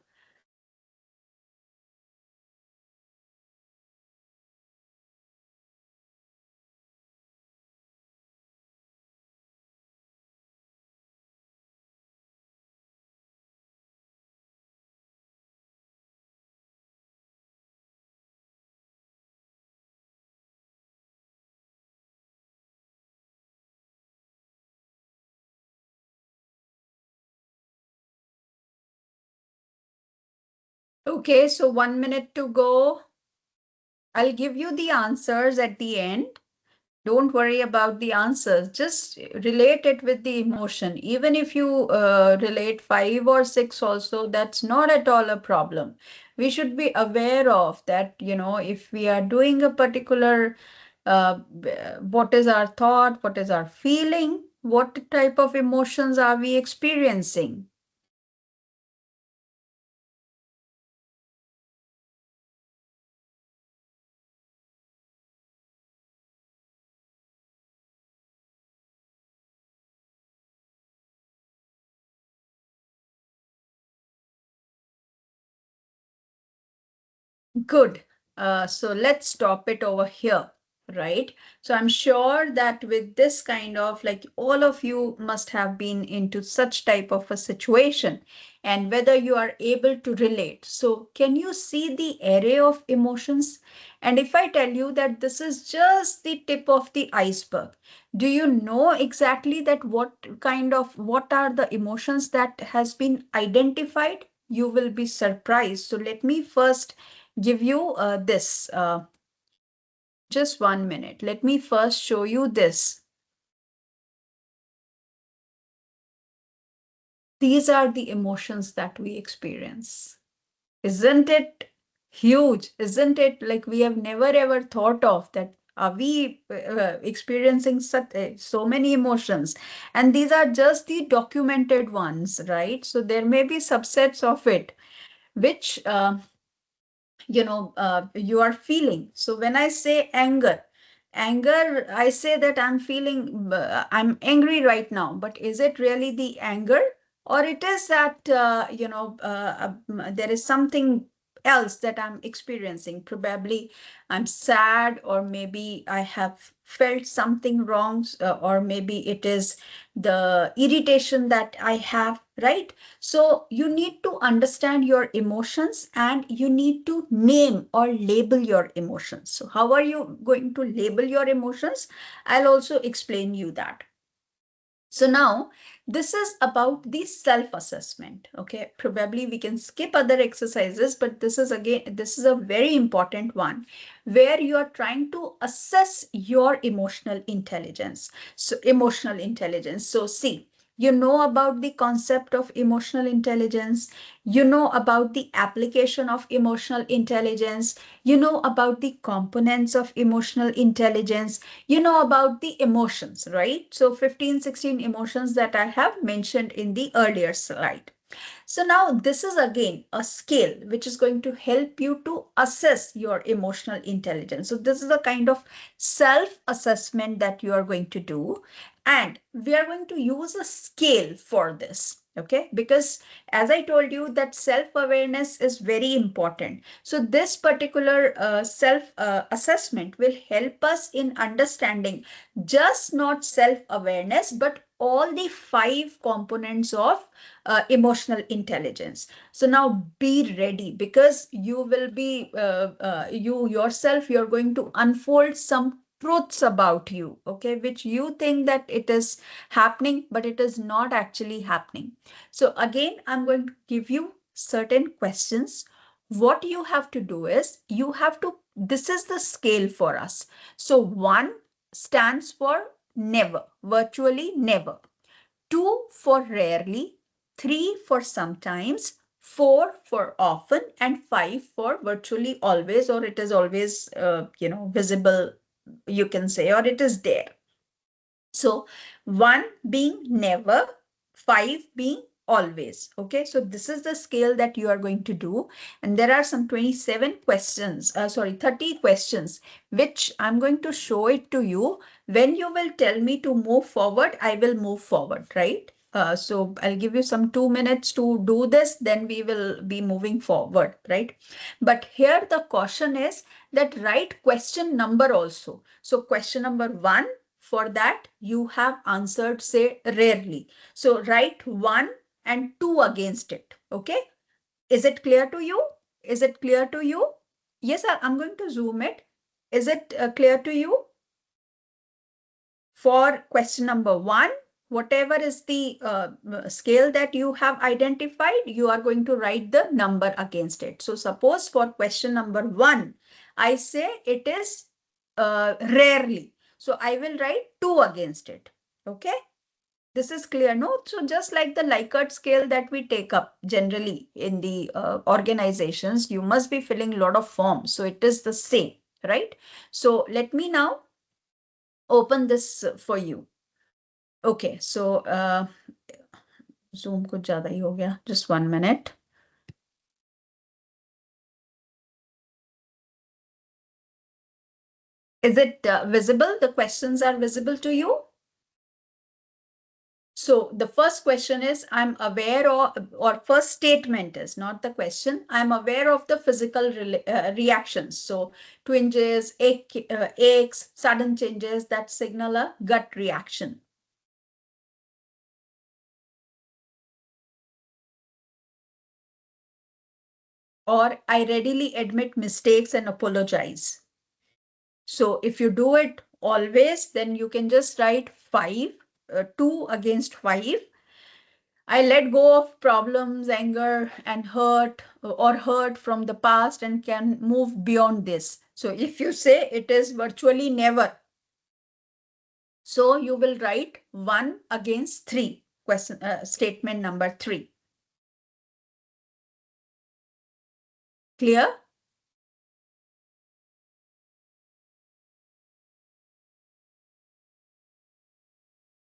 Okay, so 1 minute to go. I'll give you the answers at the end. Don't worry about the answers. Just relate it with the emotion. Even if you relate 5 or 6 also, that's not at all a problem. We should be aware of that, if we are doing a particular, what is our thought, what is our feeling, what type of emotions are we experiencing? Good. So let's stop it over here, right? So I'm sure that with this kind of, like, all of you must have been into such type of a situation, and whether you are able to relate. So can you see the array of emotions? And if I tell you that this is just the tip of the iceberg, do you know exactly that what are the emotions that has been identified? You will be surprised. So let me first give you this. Just 1 minute. Let me first show you this. These are the emotions that we experience. Isn't it huge? Isn't it like we have never ever thought of that? Are we experiencing so many emotions? And these are just the documented ones, right? So there may be subsets of it, which you are feeling. So when I say anger, I say that I'm angry right now, but is it really the anger, or it is that there is something else that I'm experiencing? Probably I'm sad, or maybe I have felt something wrong, or maybe it is the irritation that I have, right? So you need to understand your emotions, and you need to name or label your emotions. So how are you going to label your emotions? I'll also explain you that. So now this is about the self-assessment. Okay, probably we can skip other exercises, but this is a very important one where you are trying to assess your emotional intelligence. So see, you know about the concept of emotional intelligence, you know about the application of emotional intelligence, you know about the components of emotional intelligence, you know about the emotions, right? So 15, 16 emotions that I have mentioned in the earlier slide. So now this is again a scale which is going to help you to assess your emotional intelligence. So this is a kind of self-assessment that you are going to do. And we are going to use a scale for this. Okay, because as I told you that self-awareness is very important. So this particular self-assessment will help us in understanding just not self-awareness, but all the 5 components of emotional intelligence. So now be ready, because you will be you yourself, you're going to unfold some truths about you, okay, which you think that it is happening, but it is not actually happening. So again, I'm going to give you certain questions. What you have to do is this is the scale for us. So 1 stands for never, virtually never. 2 for rarely, 3 for sometimes, 4 for often, and 5 for virtually always, or it is always, visible, you can say, or it is there. So 1 being never, 5 being always. Okay, so this is the scale that you are going to do, and there are some 27 questions, 30 questions, which I'm going to show it to you. When you will tell me to move forward, I will move forward, right? So I'll give you some 2 minutes to do this, then we will be moving forward, right? But here the caution is that write question number also. So question number 1, for that you have answered, say, rarely. So write 1 and 2 against it. Okay. Is it clear to you? Is it clear to you? Yes, I'm going to zoom it. Is it clear to you? For question number 1, whatever is the scale that you have identified, you are going to write the number against it. So suppose for question number 1, I say it is rarely. So I will write 2 against it. Okay. This is clear, no? So just like the Likert scale that we take up generally in the organizations, you must be filling a lot of forms. So it is the same, right? So let me now open this for you. Okay, so Zoom कुछ ज़्यादा ही हो गया. Just 1 minute. Is it visible? The questions are visible to you? So the first question is, I'm aware of, or first statement is not the question. I'm aware of the physical reactions. So twinges, aches, sudden changes that signal a gut reaction. Or I readily admit mistakes and apologize. So if you do it always, then you can just write 5, 2 against 5. I let go of problems, anger, and hurt from the past and can move beyond this. So if you say it is virtually never, so you will write 1 against 3. Statement number 3. Clear?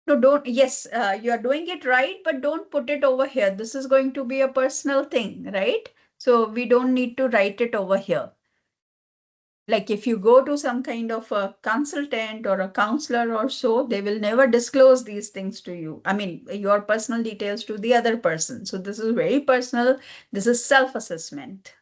No, don't. Yes, you are doing it right, but don't put it over here. This is going to be a personal thing, right? So we don't need to write it over here. Like if you go to some kind of a consultant or a counselor or so, they will never disclose these things to you. I mean, your personal details to the other person. So this is very personal. This is self-assessment.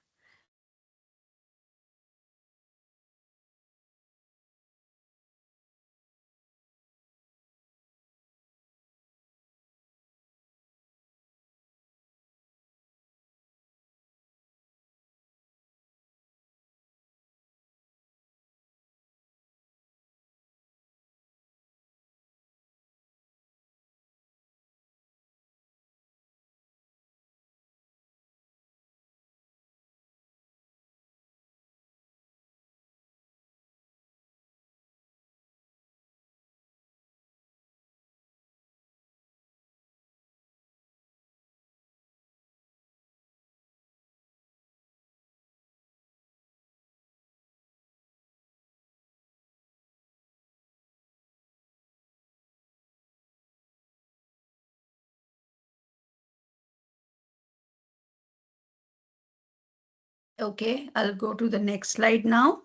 Okay, I'll go to the next slide now.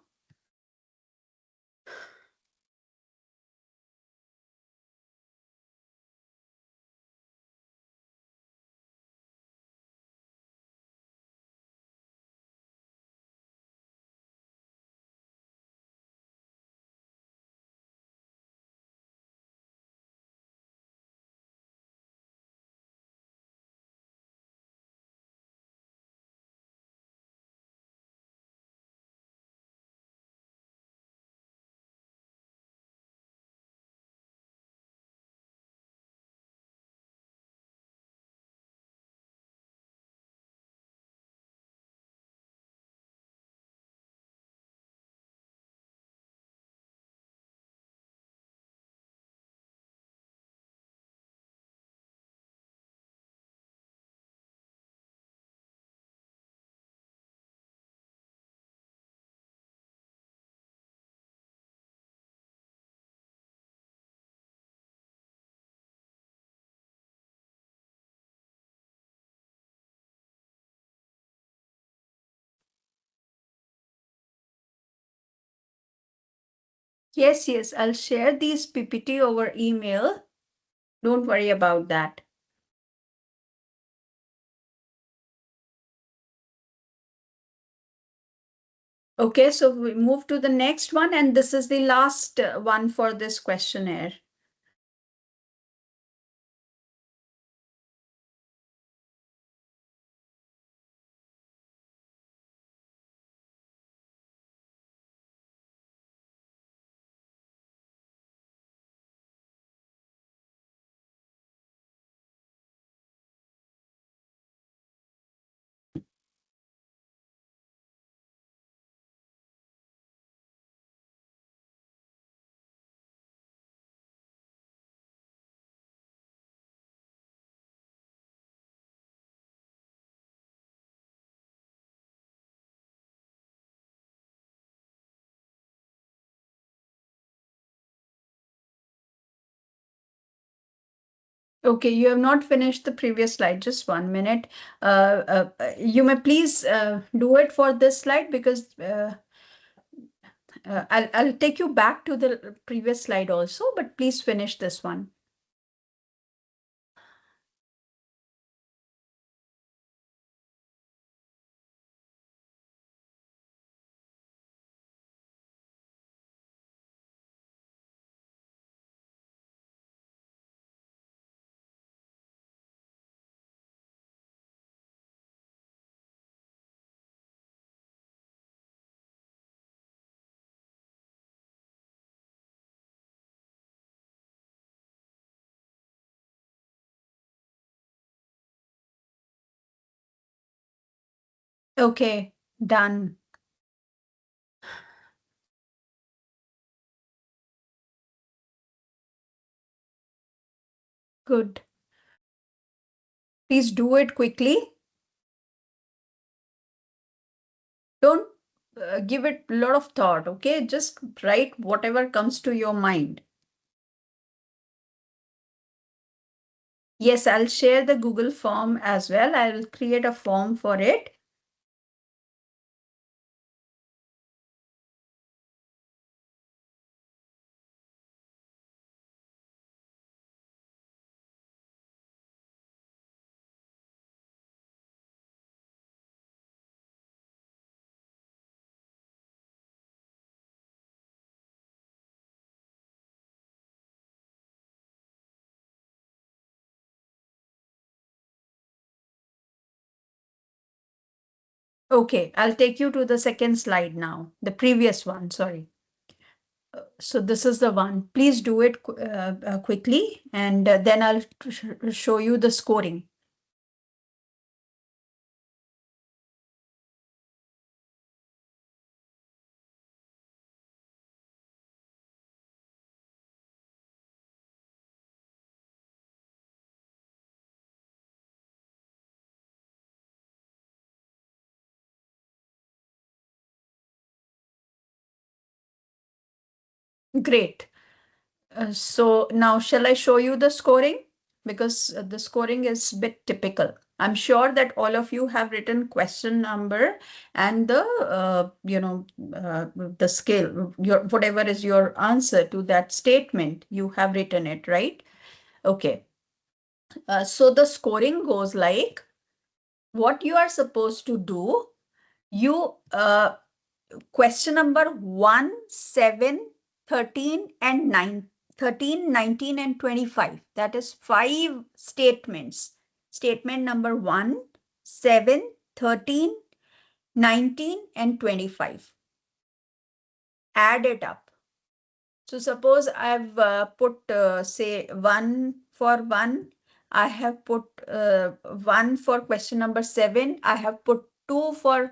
Yes, yes, I'll share these PPT over email. Don't worry about that. Okay, so we move to the next one, and this is the last one for this questionnaire. Okay, you have not finished the previous slide. Just 1 minute. You may please do it for this slide because I'll take you back to the previous slide also, but please finish this one. Okay, done. Good. Please do it quickly. Don't give it a lot of thought, okay? Just write whatever comes to your mind. Yes, I'll share the Google form as well. I'll create a form for it. Okay, I'll take you to the second slide now, the previous one, sorry. So this is the one. Please do it quickly, and then I'll show you the scoring. Great. So now shall I show you the scoring? Because the scoring is a bit typical. I'm sure that all of you have written question number and the, the scale, your whatever is your answer to that statement, you have written it, right? Okay. So the scoring goes like, what you are supposed to do, you question number 1, 7, 13, and 9, 13, 19, and 25. That is 5 statements. Statement number 1, 7, 13, 19, and 25. Add it up. So suppose I've put, say, 1 for 1. I have put 1 for question number 7. I have put 2 for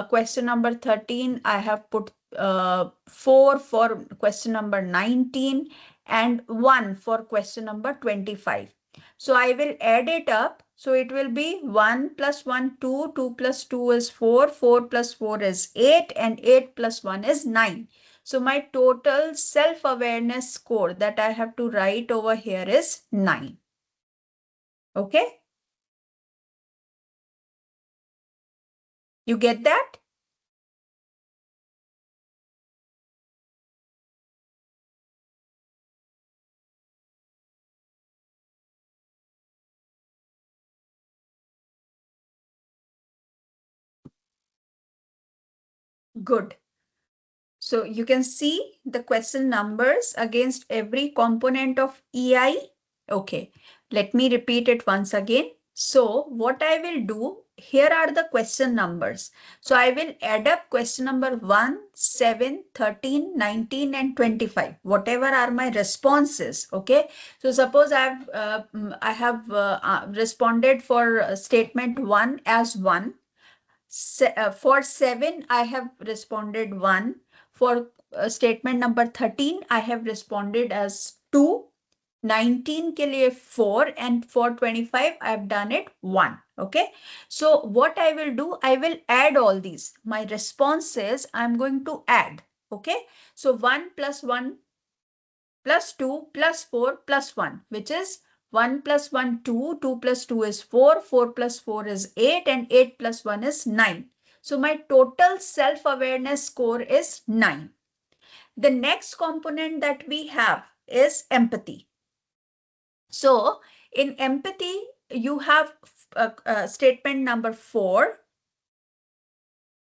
question number 13. I have put 4 for question number 19 and 1 for question number 25. So I will add it up. So it will be 1 plus 1, 2, 2 plus 2 is 4, 4 plus 4 is 8, and 8 plus 1 is 9. So my total self-awareness score that I have to write over here is 9. Okay? You get that? Good. So you can see the question numbers against every component of EI. Okay, let me repeat it once again. So what I will do, here are the question numbers. So I will add up question number 1, 7, 13, 19 and 25, whatever are my responses. Okay, so suppose I have responded for statement 1 as 1. For 7, I have responded 1. For statement number 13, I have responded as 2. 19 के लिए 4 and for 25, I have done it 1. Okay. So what I will do, I will add all these. My responses, I'm going to add. Okay. So 1 plus 1 plus 2 plus 4 plus 1, which is 1 plus 1, 2, 2 plus 2 is 4, 4 plus 4 is 8, and 8 plus 1 is 9. So my total self-awareness score is 9. The next component that we have is empathy. So in empathy, you have statement number 4,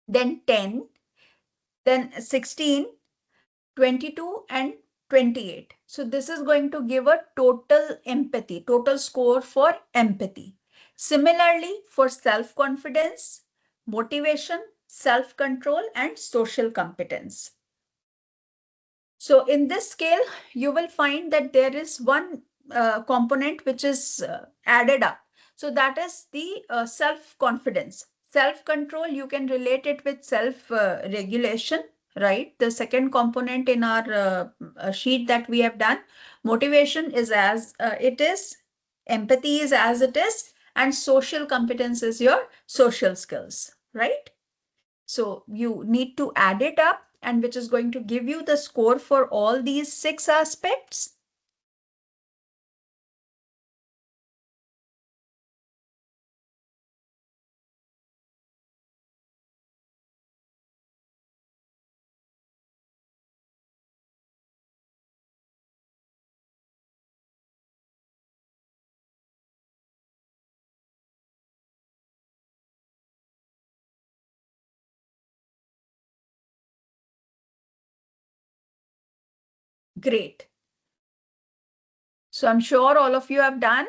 then 10, then 16, 22 and 28. So this is going to give a total empathy, total score for empathy. Similarly, for self-confidence, motivation, self-control and social competence. So in this scale, you will find that there is one component which is added up. So that is the self-confidence. Self-control, you can relate it with self-regulation, right? The second component in our sheet that we have done. Motivation is as it is, empathy is as it is, and social competence is your social skills, right? So you need to add it up, and which is going to give you the score for all these 6 aspects. Great. So I'm sure all of you have done.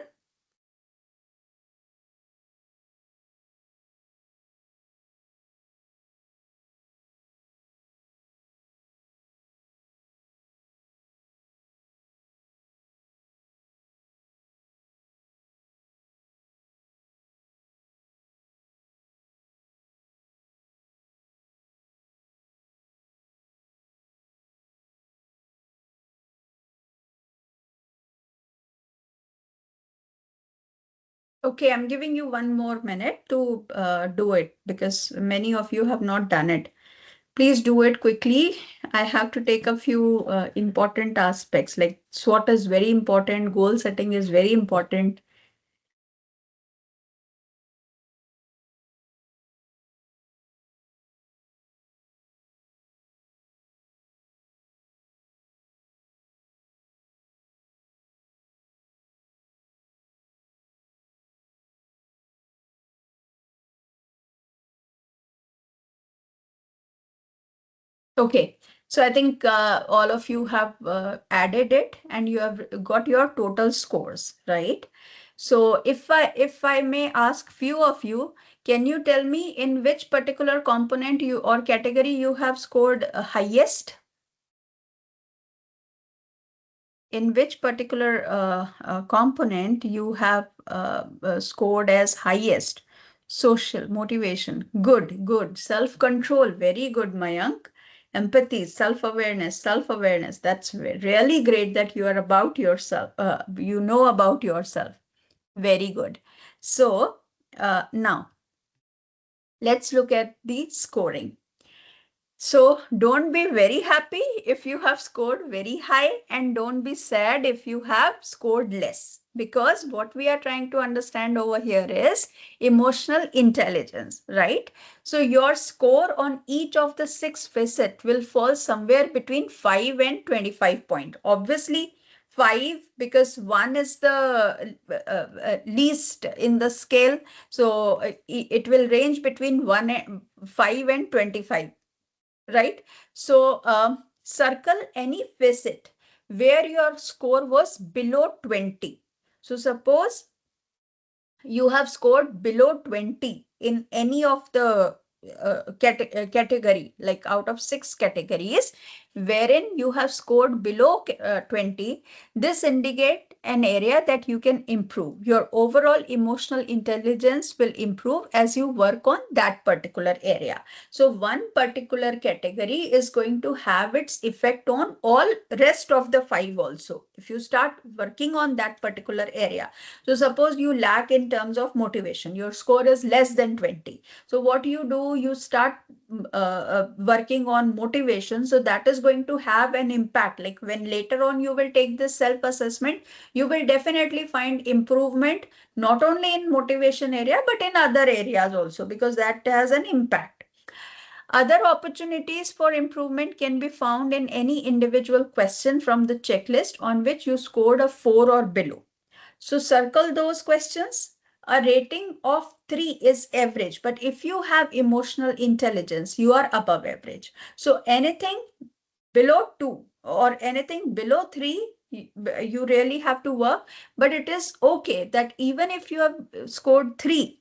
Okay, I'm giving you one more minute to do it because many of you have not done it. Please do it quickly. I have to take a few important aspects, like SWOT is very important, goal setting is very important. Okay, so I think all of you have added it and you have got your total scores, right? So if I may ask few of you, can you tell me in which particular component you or category you have scored highest? In which particular component you have scored as highest? Social, motivation, good, good. Self-control, very good, Mayank. Empathy, self-awareness. That's really great that you are about yourself. You know about yourself. Very good. So now let's look at the scoring. So don't be very happy if you have scored very high, and don't be sad if you have scored less, because what we are trying to understand over here is emotional intelligence, right? So your score on each of the 6 facets will fall somewhere between 5 and 25 point. Obviously 5 because 1 is the least in the scale. So it will range between 5 and 25. right? So circle any visit where your score was below 20. So suppose you have scored below 20 in any of the category, like out of 6 categories, wherein you have scored below 20, this indicate an area that you can improve. Your overall emotional intelligence will improve as you work on that particular area. So one particular category is going to have its effect on all rest of the 5 also. If you start working on that particular area, so suppose you lack in terms of motivation, your score is less than 20. So what you do, you start working on motivation. So that is going to have an impact. Like when later on you will take this self-assessment, you will definitely find improvement, not only in motivation area, but in other areas also, because that has an impact. Other opportunities for improvement can be found in any individual question from the checklist on which you scored a 4 or below. So circle those questions. A rating of 3 is average, but if you have emotional intelligence, you are above average. So anything below 2 or anything below 3, you really have to work, but it is okay that even if you have scored 3,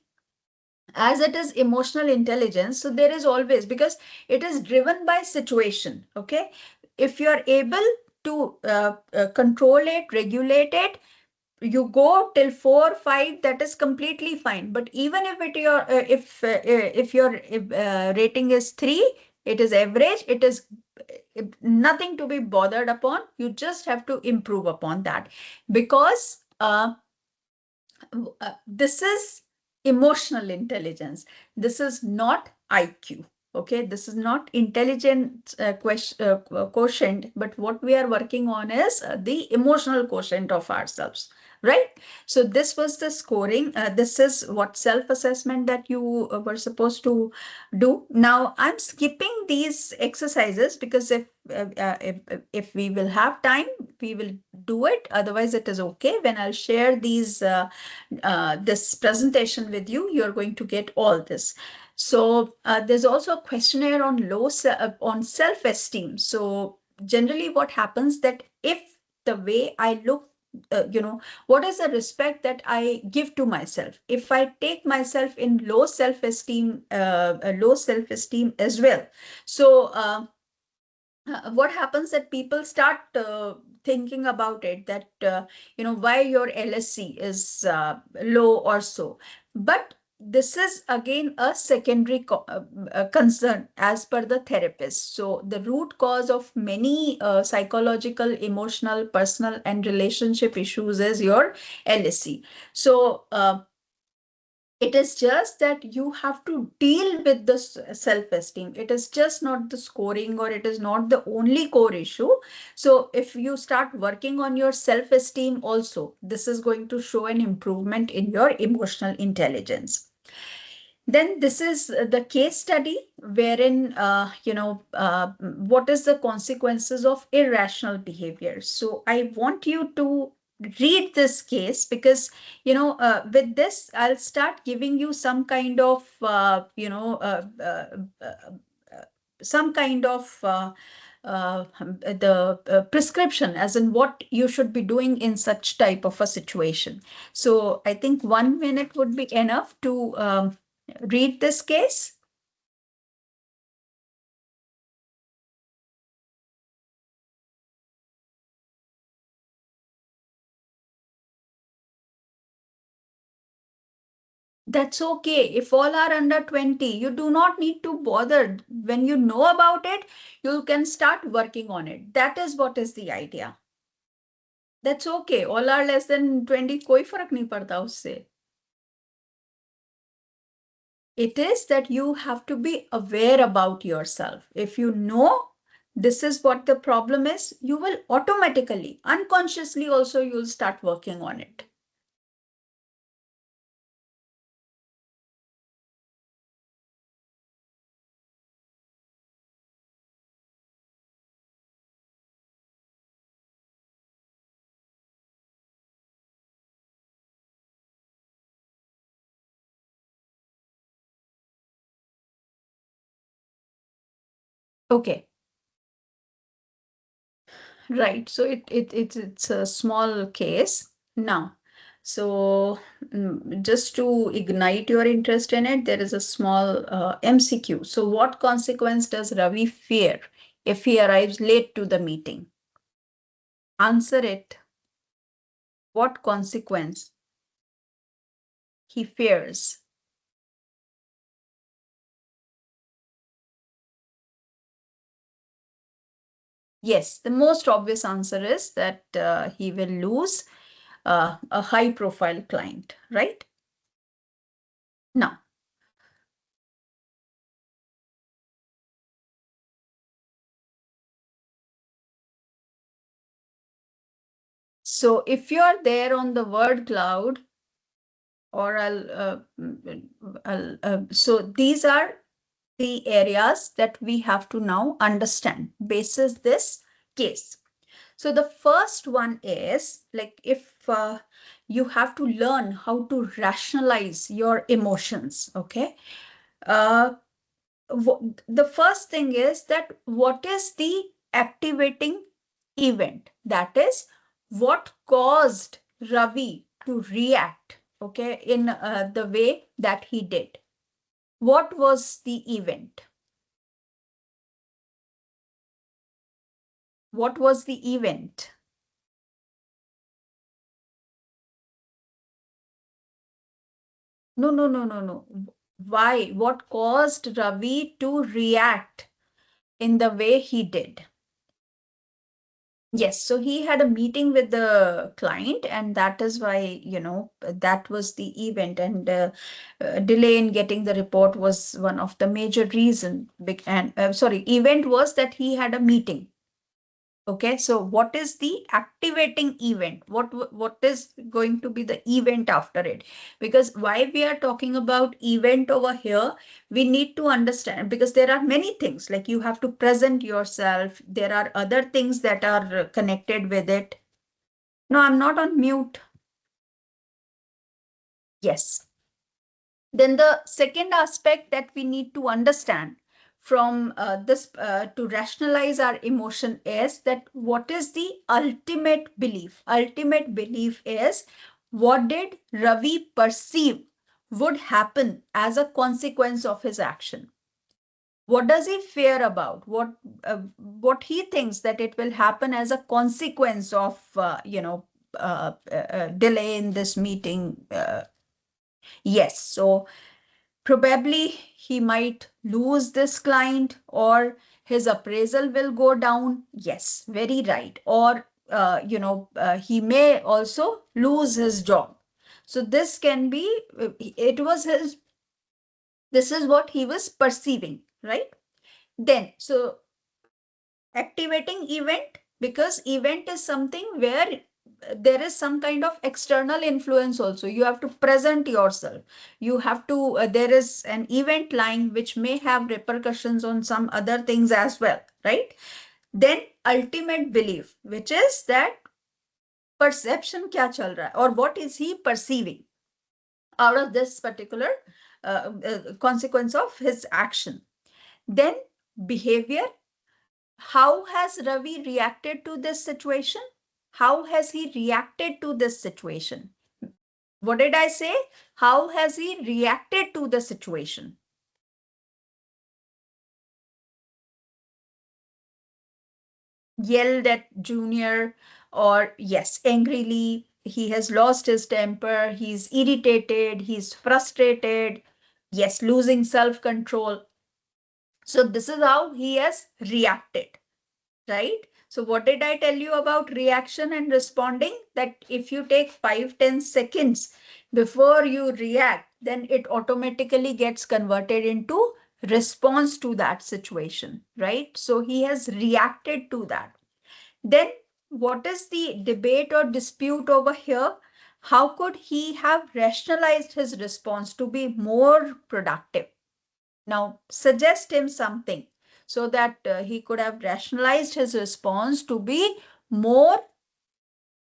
as it is emotional intelligence, so there is always, because it is driven by situation, okay? If you are able to control it, regulate it, you go till 4 5, that is completely fine. But even if it your if your rating is 3, it is average, it is nothing to be bothered upon. You just have to improve upon that, because this is emotional intelligence. This is not IQ. Okay, this is not intelligent quotient, but what we are working on is the emotional quotient of ourselves, right? So this was the scoring. This is what self-assessment that you were supposed to do. Now I'm skipping these exercises because if we will have time, we will do it. Otherwise, it is okay. When I'll share these this presentation with you, you're going to get all this. So there's also a questionnaire on on self-esteem. So generally what happens that if the way I look, what is the respect that I give to myself? If I take myself in low self-esteem as well. So what happens that people start thinking about it, that why your LSC is low or so. But this is again a secondary concern as per the therapist. So the root cause of many psychological, emotional, personal and relationship issues is your LSC. So it is just that you have to deal with the self-esteem. It is just not the scoring, or it is not the only core issue. So if you start working on your self-esteem also, this is going to show an improvement in your emotional intelligence. Then this is the case study wherein, what is the consequences of irrational behavior. So I want you to read this case, because, with this, I'll start giving you some kind of, some kind of the prescription, as in what you should be doing in such type of a situation. So I think 1 minute would be enough to read this case. That's okay. If all are under 20, you do not need to bother. When you know about it, you can start working on it. That is what is the idea. That's okay. All are less than 20, कोई फर्क नहीं पड़ता उससे. It is that you have to be aware about yourself. If you know this is what the problem is, you will automatically, unconsciously also, you'll start working on it. Okay, right. So it's a small case now. So just to ignite your interest in it, there is a small MCQ. So what consequence does Ravi fear if he arrives late to the meeting? Answer it. What consequence he fears? Yes, the most obvious answer is that he will lose a high profile client, right? Now, so if you are there on the word cloud, or so these are the areas that we have to now understand basis this case. So the first one is like if you have to learn how to rationalize your emotions, okay? Uh, the first thing is that what is the activating event? That is what caused Ravi to react, okay, in the way that he did. What was the event? What was the event? No, no, no, no, no. Why? What caused Ravi to react in the way he did? Yes, so he had a meeting with the client, and that is why, that was the event. And delay in getting the report was one of the major reason. And sorry, event was that he had a meeting. Okay, so what is the activating event? What is going to be the event after it? Because why we are talking about event over here, we need to understand, because there are many things like you have to present yourself. There are other things that are connected with it. No, I'm not on mute. Yes. Then the second aspect that we need to understand from this to rationalize our emotion is that what is the ultimate belief? Ultimate belief is what did Ravi perceive would happen as a consequence of his action? What does he fear about? What he thinks that it will happen as a consequence of delay in this meeting? Yes, so probably he might lose this client, or his appraisal will go down. Yes, very right. Or he may also lose his job. So this can be, it was his, this is what he was perceiving, right? Then so activating event, because event is something where there is some kind of external influence also. You have to present yourself. You have to, there is an event line which may have repercussions on some other things as well, right? Then ultimate belief, which is that perception kya chal raha hai, or what is he perceiving out of this particular consequence of his action. Then behavior. How has Ravi reacted to this situation? How has he reacted to this situation? What did I say? How has he reacted to the situation? Yelled at Junior, or yes, angrily. He has lost his temper. He's irritated. He's frustrated. Yes, losing self control. So, this is how he has reacted. Right? So what did I tell you about reaction and responding? That if you take 5-10 seconds before you react, then it automatically gets converted into response to that situation, right? So he has reacted to that. Then what is the debate or dispute over here? How could he have rationalized his response to be more productive? Now, suggest him something so that he could have rationalized his response to be more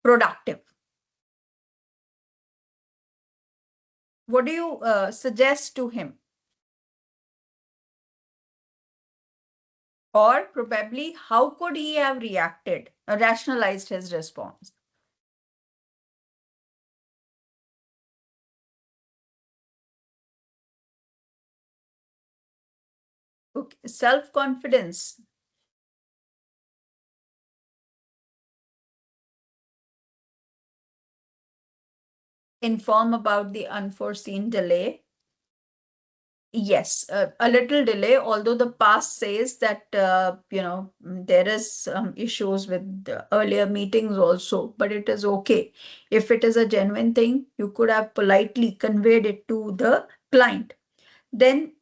productive. What do you suggest to him? Or probably, how could he have reacted, rationalized his response? Okay. Self-confidence. Inform about the unforeseen delay. Yes, a little delay, although the past says that, there is some issues with the earlier meetings also, but it is okay. If it is a genuine thing, you could have politely conveyed it to the client. Then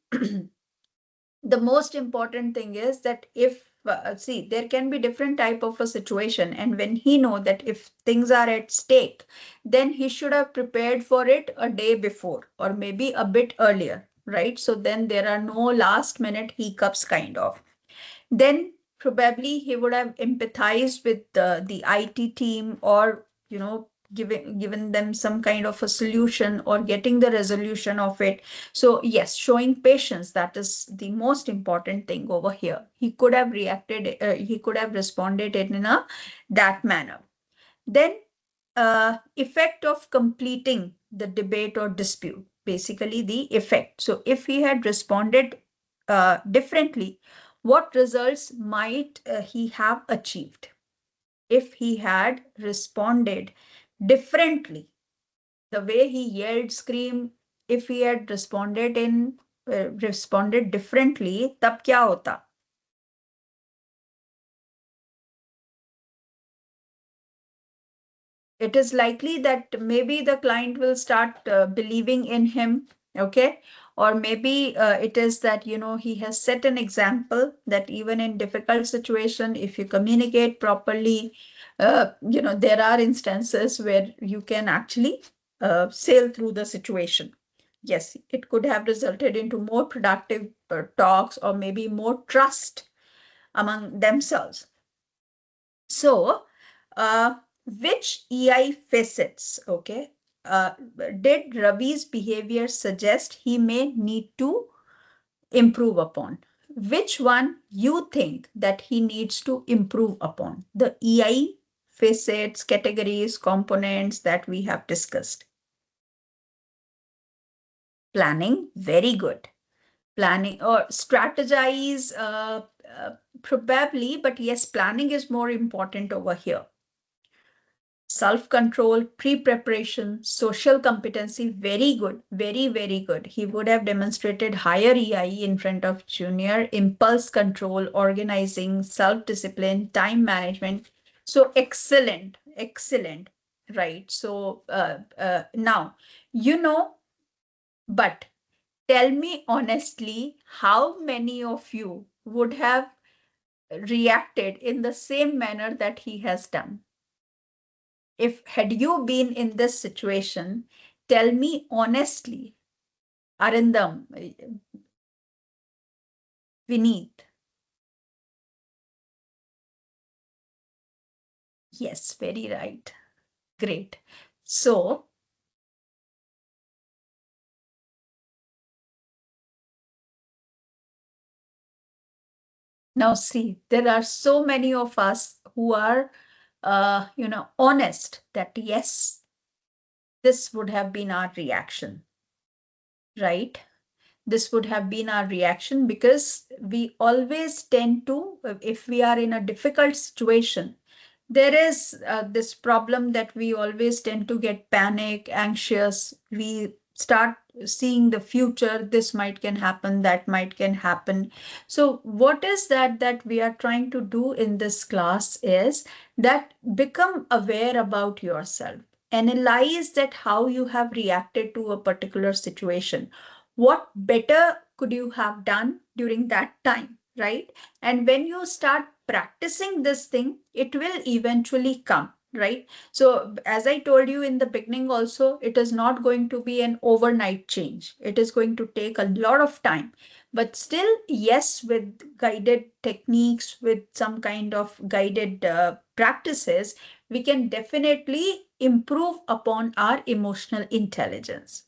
the most important thing is that if see, there can be different type of a situation, and when he know that if things are at stake, then he should have prepared for it a day before or maybe a bit earlier, right? So then there are no last minute hiccups kind of. Then probably he would have empathized with the IT team, or given them some kind of a solution or getting the resolution of it. So yes, showing patience, that is the most important thing over here. He could have reacted, he could have responded in a that manner. Then effect of completing the debate or dispute, basically the effect. So if he had responded differently, what results might he have achieved? If he had responded differently, the way he yelled, screamed, if he had responded differently, tab kya hota? It is likely that maybe the client will start believing in him, okay? Or maybe it is that, he has set an example that even in difficult situation, if you communicate properly, there are instances where you can actually sail through the situation. Yes, it could have resulted into more productive talks, or maybe more trust among themselves. So, which EI facets, okay, did Ravi's behavior suggest he may need to improve upon? Which one you think that he needs to improve upon? The EI facets, categories, components that we have discussed. Planning, very good. Planning or strategize, probably, but yes, planning is more important over here. Self-control, pre-preparation, social competency, very good, very, very good. He would have demonstrated higher EI in front of junior, impulse control, organizing, self-discipline, time management. So excellent, excellent, right? So now, but tell me honestly, how many of you would have reacted in the same manner that he has done? If had you been in this situation, tell me honestly, Arindam, Vineet. Yes, very right. Great. So now see, there are so many of us who are, honest that yes, this would have been our reaction, right? This would have been our reaction, because we always tend to, if we are in a difficult situation, there is this problem that we always tend to get panic, anxious. We start seeing the future. This might can happen, that might can happen. So what is that we are trying to do in this class is that become aware about yourself. Analyze that how you have reacted to a particular situation. What better could you have done during that time, right? And when you start practicing this thing, it will eventually come, right? So as I told you in the beginning also, it is not going to be an overnight change. It is going to take a lot of time. But still, yes, with guided techniques, with some kind of guided practices, we can definitely improve upon our emotional intelligence.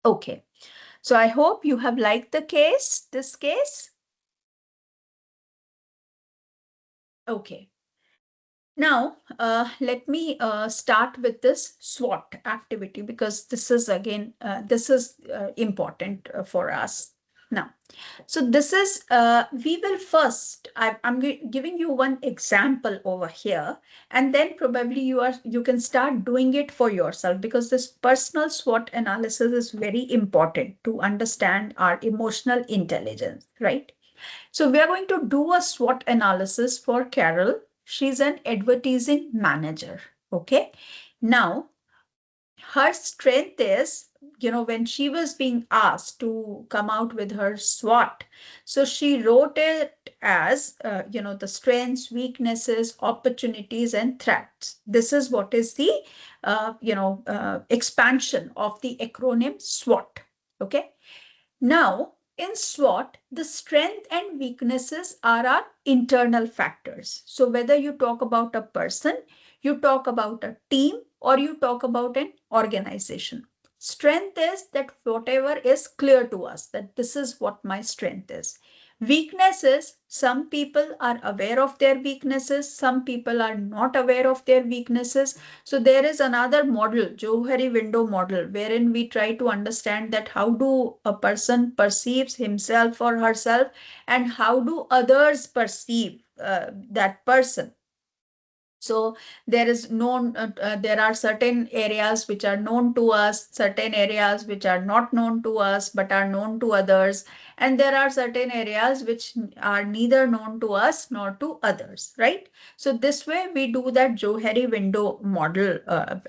Okay. So I hope you have liked this case. Okay. Now, let me start with this SWOT activity because this is again, this is important for us. Now, so this is, we will first, I'm giving you one example over here, and then probably you can start doing it for yourself because this personal SWOT analysis is very important to understand our emotional intelligence, right? So we are going to do a SWOT analysis for Carol. She's an advertising manager. Okay. Now, her strength is, when she was being asked to come out with her SWOT, so she wrote it as, the strengths, weaknesses, opportunities, and threats. This is what is the, expansion of the acronym SWOT. Okay. Now, in SWOT, the strength and weaknesses are our internal factors. So whether you talk about a person, you talk about a team, or you talk about an organization. Strength is that whatever is clear to us, that this is what my strength is. Weaknesses, some people are aware of their weaknesses, some people are not aware of their weaknesses. So there is another model, Johari window model, wherein we try to understand that how do a person perceives himself or herself and how do others perceive that person. So there are certain areas which are known to us, certain areas which are not known to us but are known to others, and there are certain areas which are neither known to us nor to others, right? So this way we do that Johari window model.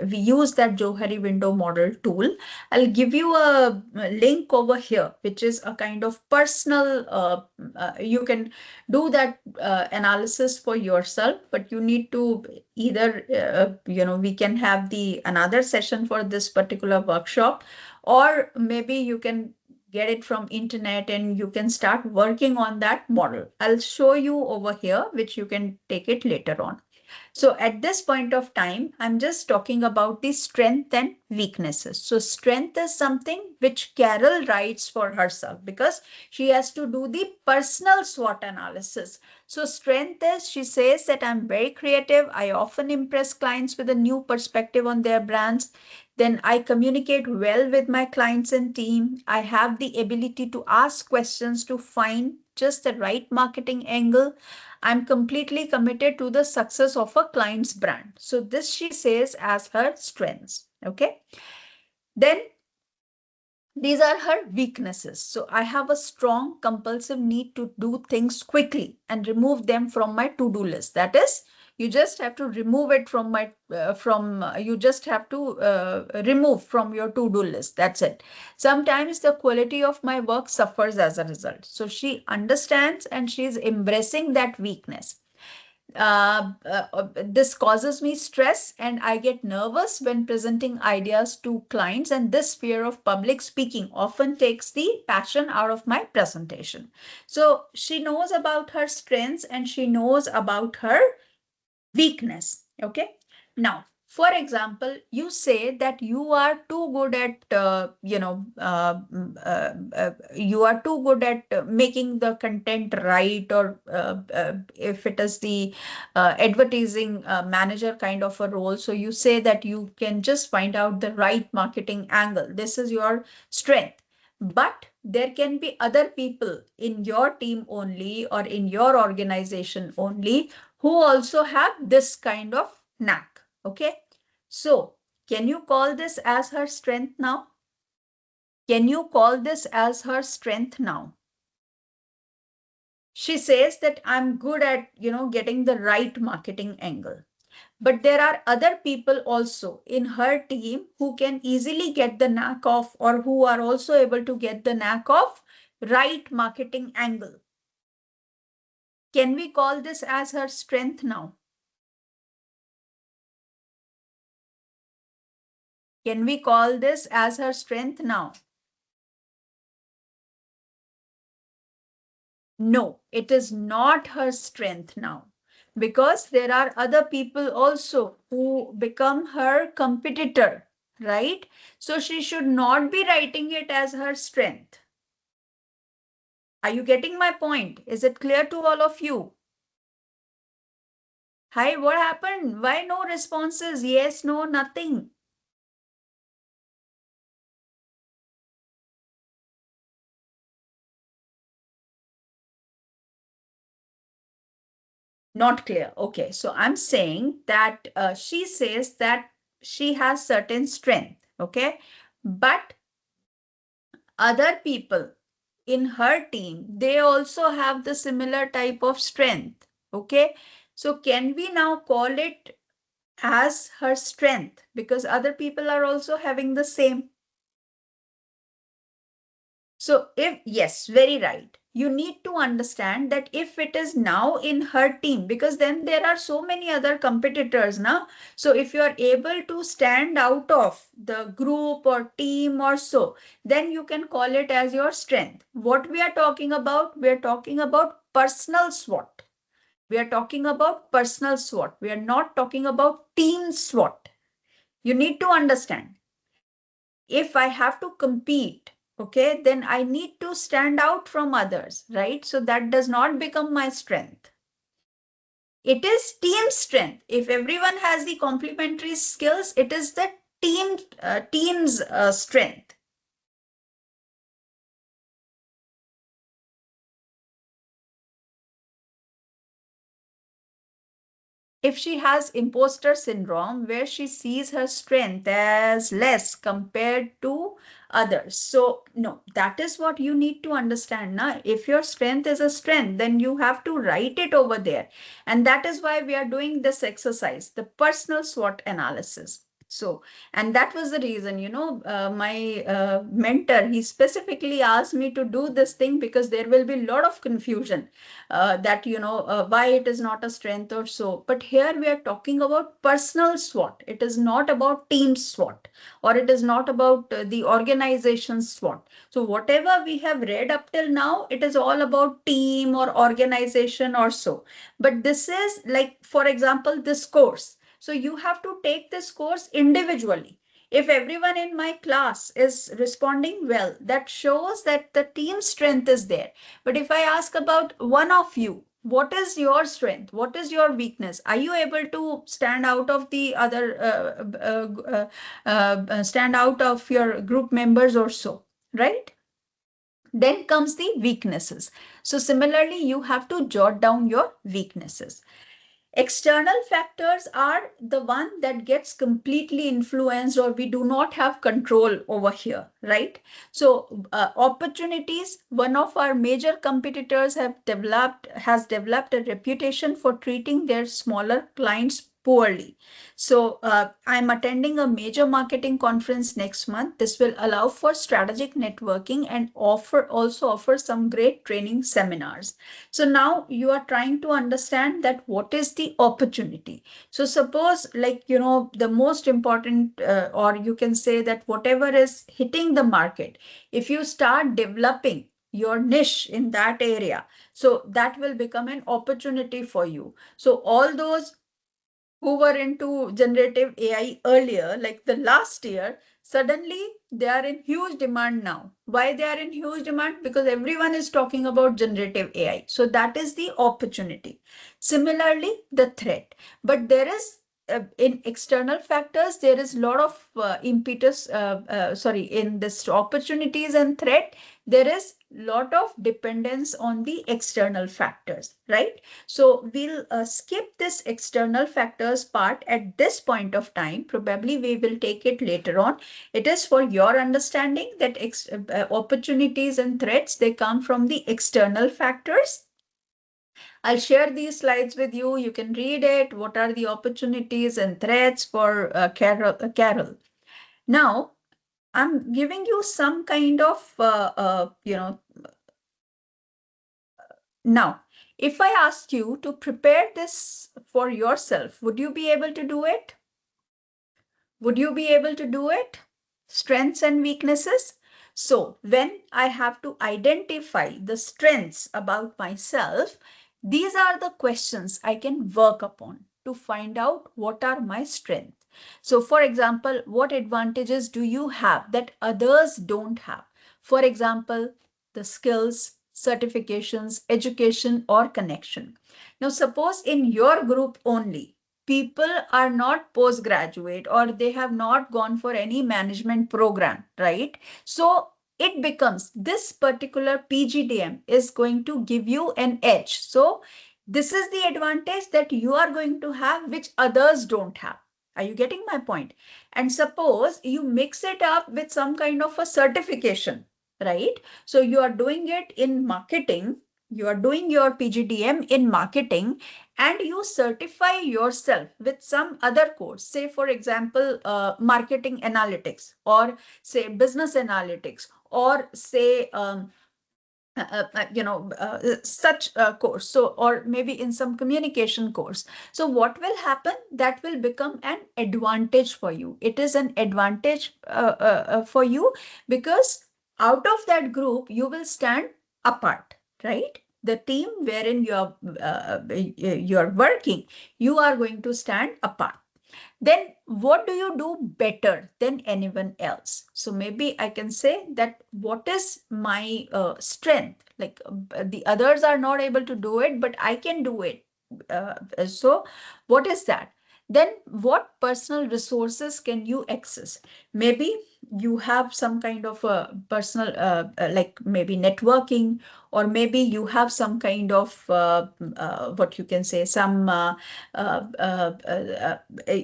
We use that Johari window model tool. I'll give you a link over here, which is a kind of personal. You can do that analysis for yourself, but you need to either we can have the another session for this particular workshop, or maybe you can get it from internet and you can start working on that model. I'll show you over here, which you can take it later on. So at this point of time, I'm just talking about the strength and weaknesses. So strength is something which Carol writes for herself because she has to do the personal SWOT analysis. So strength is, she says that I'm very creative. I often impress clients with a new perspective on their brands. Then I communicate well with my clients and team. I have the ability to ask questions to find just the right marketing angle. I'm completely committed to the success of a client's brand. So this she says as her strengths. Okay. Then these are her weaknesses. So I have a strong compulsive need to do things quickly and remove them from my to-do list. That is, you just have to remove it from you just have to remove from your to-do list. That's it. Sometimes the quality of my work suffers as a result. So she understands and she's embracing that weakness. This causes me stress and I get nervous when presenting ideas to clients, and this fear of public speaking often takes the passion out of my presentation. So she knows about her strengths and she knows about her weakness. Okay. Now, for example, you say that you are too good at, you are too good at making the content right, or if it is the advertising manager kind of a role. So you say that you can just find out the right marketing angle. This is your strength. But there can be other people in your team only or in your organization only who also have this kind of knack. Okay. So can you call this as her strength now? Can you call this as her strength now? She says that I'm good at, getting the right marketing angle. But there are other people also in her team who can easily get the knack of, or who are also able to get the knack of right marketing angle. Can we call this as her strength now? Can we call this as her strength now? No, it is not her strength now, because there are other people also who become her competitor, right? So she should not be writing it as her strength. Are you getting my point? Is it clear to all of you? Hi, what happened? Why no responses? Yes, no, nothing. Not clear. Okay, so I'm saying that she says that she has certain strength. Okay, but other people in her team, they also have the similar type of strength. Okay, so can we now call it as her strength because other people are also having the same? So if, yes, very right. You need to understand that if it is now in her team, because then there are so many other competitors now. So if you are able to stand out of the group or team or so, then you can call it as your strength. What we are talking about, we are talking about personal SWOT. We are talking about personal SWOT. We are not talking about team SWOT. You need to understand, if I have to compete, okay, then I need to stand out from others, right? So that does not become my strength. It is team strength. If everyone has the complementary skills, it is the team's strength. If she has imposter syndrome where she sees her strength as less compared to others, so no, that is what you need to understand now. If your strength is a strength, then you have to write it over there, and that is why we are doing this exercise, the personal SWOT analysis. So, and that was the reason, my mentor, he specifically asked me to do this thing because there will be a lot of confusion, that why it is not a strength or so. But here we are talking about personal SWOT. It is not about team SWOT, or it is not about the organization SWOT. So whatever we have read up till now, it is all about team or organization or so. But this is like, for example, this course. So you have to take this course individually. If everyone in my class is responding well, that shows that the team strength is there. But if I ask about one of you, what is your strength? What is your weakness? Are you able to stand out of the other, stand out of your group members or so, right? Then comes the weaknesses. So similarly, you have to jot down your weaknesses. External factors are the one that gets completely influenced, or we do not have control over here, right? So opportunities, one of our major competitors has developed a reputation for treating their smaller clients poorly. So I'm attending a major marketing conference next month. This will allow for strategic networking and also offer some great training seminars. So now you are trying to understand that what is the opportunity. So suppose, like, the most important, or you can say that whatever is hitting the market, if you start developing your niche in that area, so that will become an opportunity for you. So all those who were into generative AI earlier, like the last year, suddenly they are in huge demand now. Why they are in huge demand? Because everyone is talking about generative AI. So that is the opportunity. Similarly, the threat. But there is, in external factors, there is a lot of impetus, in this opportunities and threat, there is lot of dependence on the external factors, right? So we'll skip this external factors part at this point of time. Probably we will take it later on. It is for your understanding that opportunities and threats, they come from the external factors. I'll share these slides with you. You can read it. What are the opportunities and threats for Carol? Now, I'm giving you some kind of, now, if I asked you to prepare this for yourself, would you be able to do it? Would you be able to do it? Strengths and weaknesses. So when I have to identify the strengths about myself, these are the questions I can work upon to find out what are my strengths. So for example, what advantages do you have that others don't have? For example, the skills, certifications, education, or connection. Now, suppose in your group only, people are not postgraduate or they have not gone for any management program, right? So it becomes this particular PGDM is going to give you an edge. So this is the advantage that you are going to have, which others don't have. Are you getting my point? And suppose you mix it up with some kind of a certification, right? So you are doing it in marketing, you are doing your PGDM in marketing, and you certify yourself with some other course, say, for example, marketing analytics, or say business analytics, or say, such a course, so, or maybe in some communication course. So what will happen, that will become an advantage for you. It is an advantage for you, because out of that group you will stand apart, right? The team wherein you are working, you are going to stand apart. Then what do you do better than anyone else? So maybe I can say that what is my strength? Like the others are not able to do it, but I can do it. So what is that? Then what personal resources can you access? Maybe you have some kind of a personal, like maybe networking, or maybe you have some kind of what you can say, some uh, uh, uh,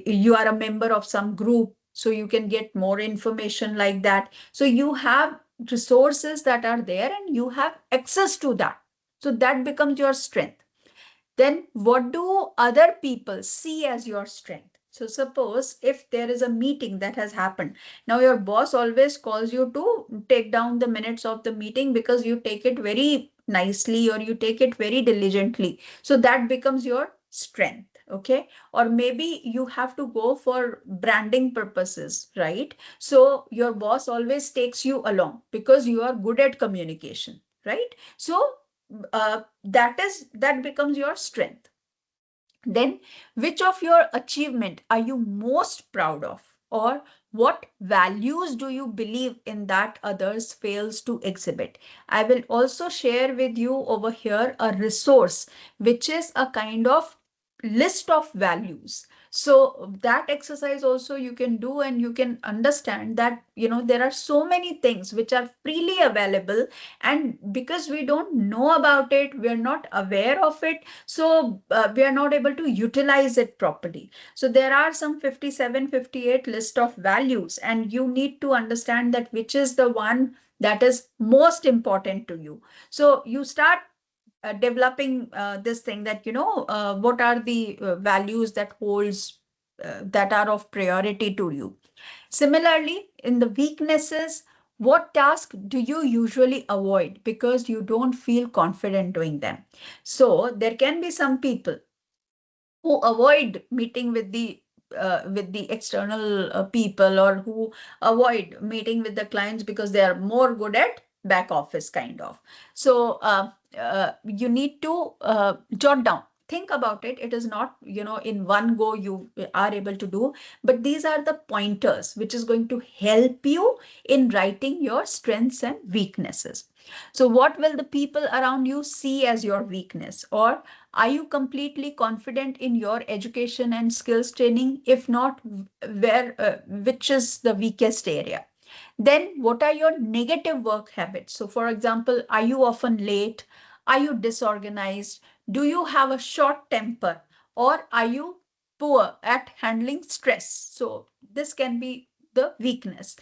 you are a member of some group, so you can get more information like that. So you have resources that are there and you have access to that. So that becomes your strength. Then what do other people see as your strength? So suppose if there is a meeting that has happened, now your boss always calls you to take down the minutes of the meeting because you take it very nicely or you take it very diligently. So that becomes your strength. Okay. Or maybe you have to go for branding purposes, right? So your boss always takes you along because you are good at communication, right? So that becomes your strength. Then which of your achievement are you most proud of, or what values do you believe in that others fails to exhibit? I will also share with you over here a resource which is a kind of list of values. So that exercise also you can do, and you can understand that there are so many things which are freely available, and because we don't know about it, we are not aware of it, so we are not able to utilize it properly. So there are some 57, 58 list of values, and you need to understand that which is the one that is most important to you. So you start developing this thing that what are the values that holds that are of priority to you. Similarly, in the weaknesses, what task do you usually avoid because you don't feel confident doing them? So there can be some people who avoid meeting with the external people, or who avoid meeting with the clients because they are more good at back office kind of. So you need to jot down, think about it. It is not in one go you are able to do, but these are the pointers which is going to help you in writing your strengths and weaknesses. So what will the people around you see as your weakness? Or are you completely confident in your education and skills training? If not, which is the weakest area? Then what are your negative work habits? So for example, are you often late? Are you disorganized? Do you have a short temper? Or are you poor at handling stress? So this can be the weakness.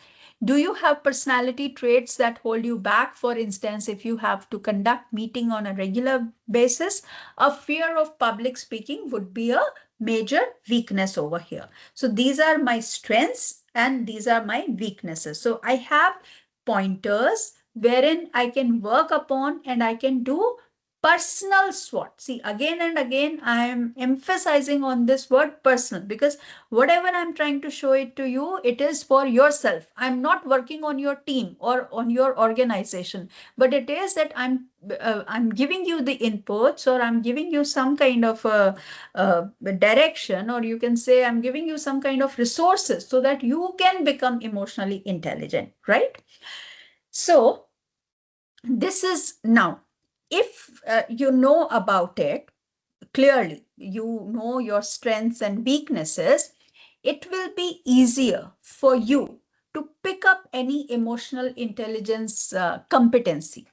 Do you have personality traits that hold you back? For instance, if you have to conduct meeting on a regular basis, a fear of public speaking would be a major weakness over here. So these are my strengths and these are my weaknesses. So I have pointers wherein I can work upon and I can do personal SWOT. See, again and again, I am emphasizing on this word personal, because whatever I'm trying to show it to you, it is for yourself. I'm not working on your team or on your organization, but it is that I'm giving you the inputs, or I'm giving you some kind of direction, or you can say I'm giving you some kind of resources so that you can become emotionally intelligent, right? So this is now. if you know about it clearly, you know your strengths and weaknesses, it will be easier for you to pick up any emotional intelligence competency.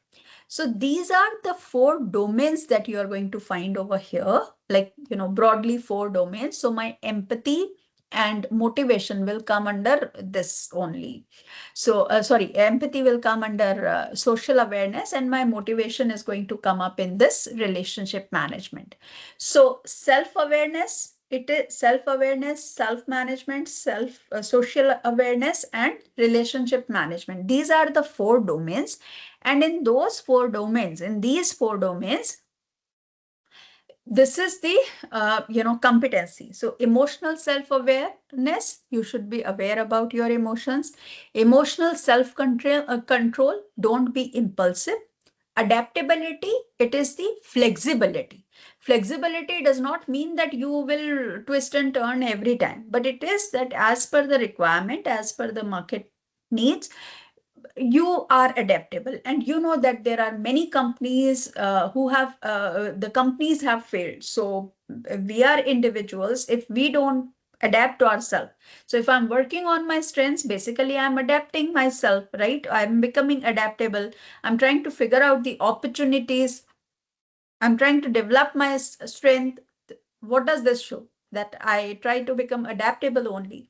So these are the four domains that you are going to find over here, like, broadly four domains. So my empathy and motivation will come under this only. So, sorry, empathy will come under social awareness, and my motivation is going to come up in this relationship management. So self-awareness, it is self-awareness, self-management, social awareness, and relationship management. These are the four domains. And in these four domains, this is the competency. So emotional self-awareness, you should be aware about your emotions. Emotional self-control, don't be impulsive. Adaptability, it is the flexibility. Flexibility does not mean that you will twist and turn every time, but it is that as per the requirement, as per the market needs, you are adaptable. And you know that there are many companies who have the companies have failed. So we are individuals if we don't adapt to ourselves. So if I'm working on my strengths, basically I'm adapting myself, right? I'm becoming adaptable. I'm trying to figure out the opportunities. I'm trying to develop my strength. What does this show? That I try to become adaptable only.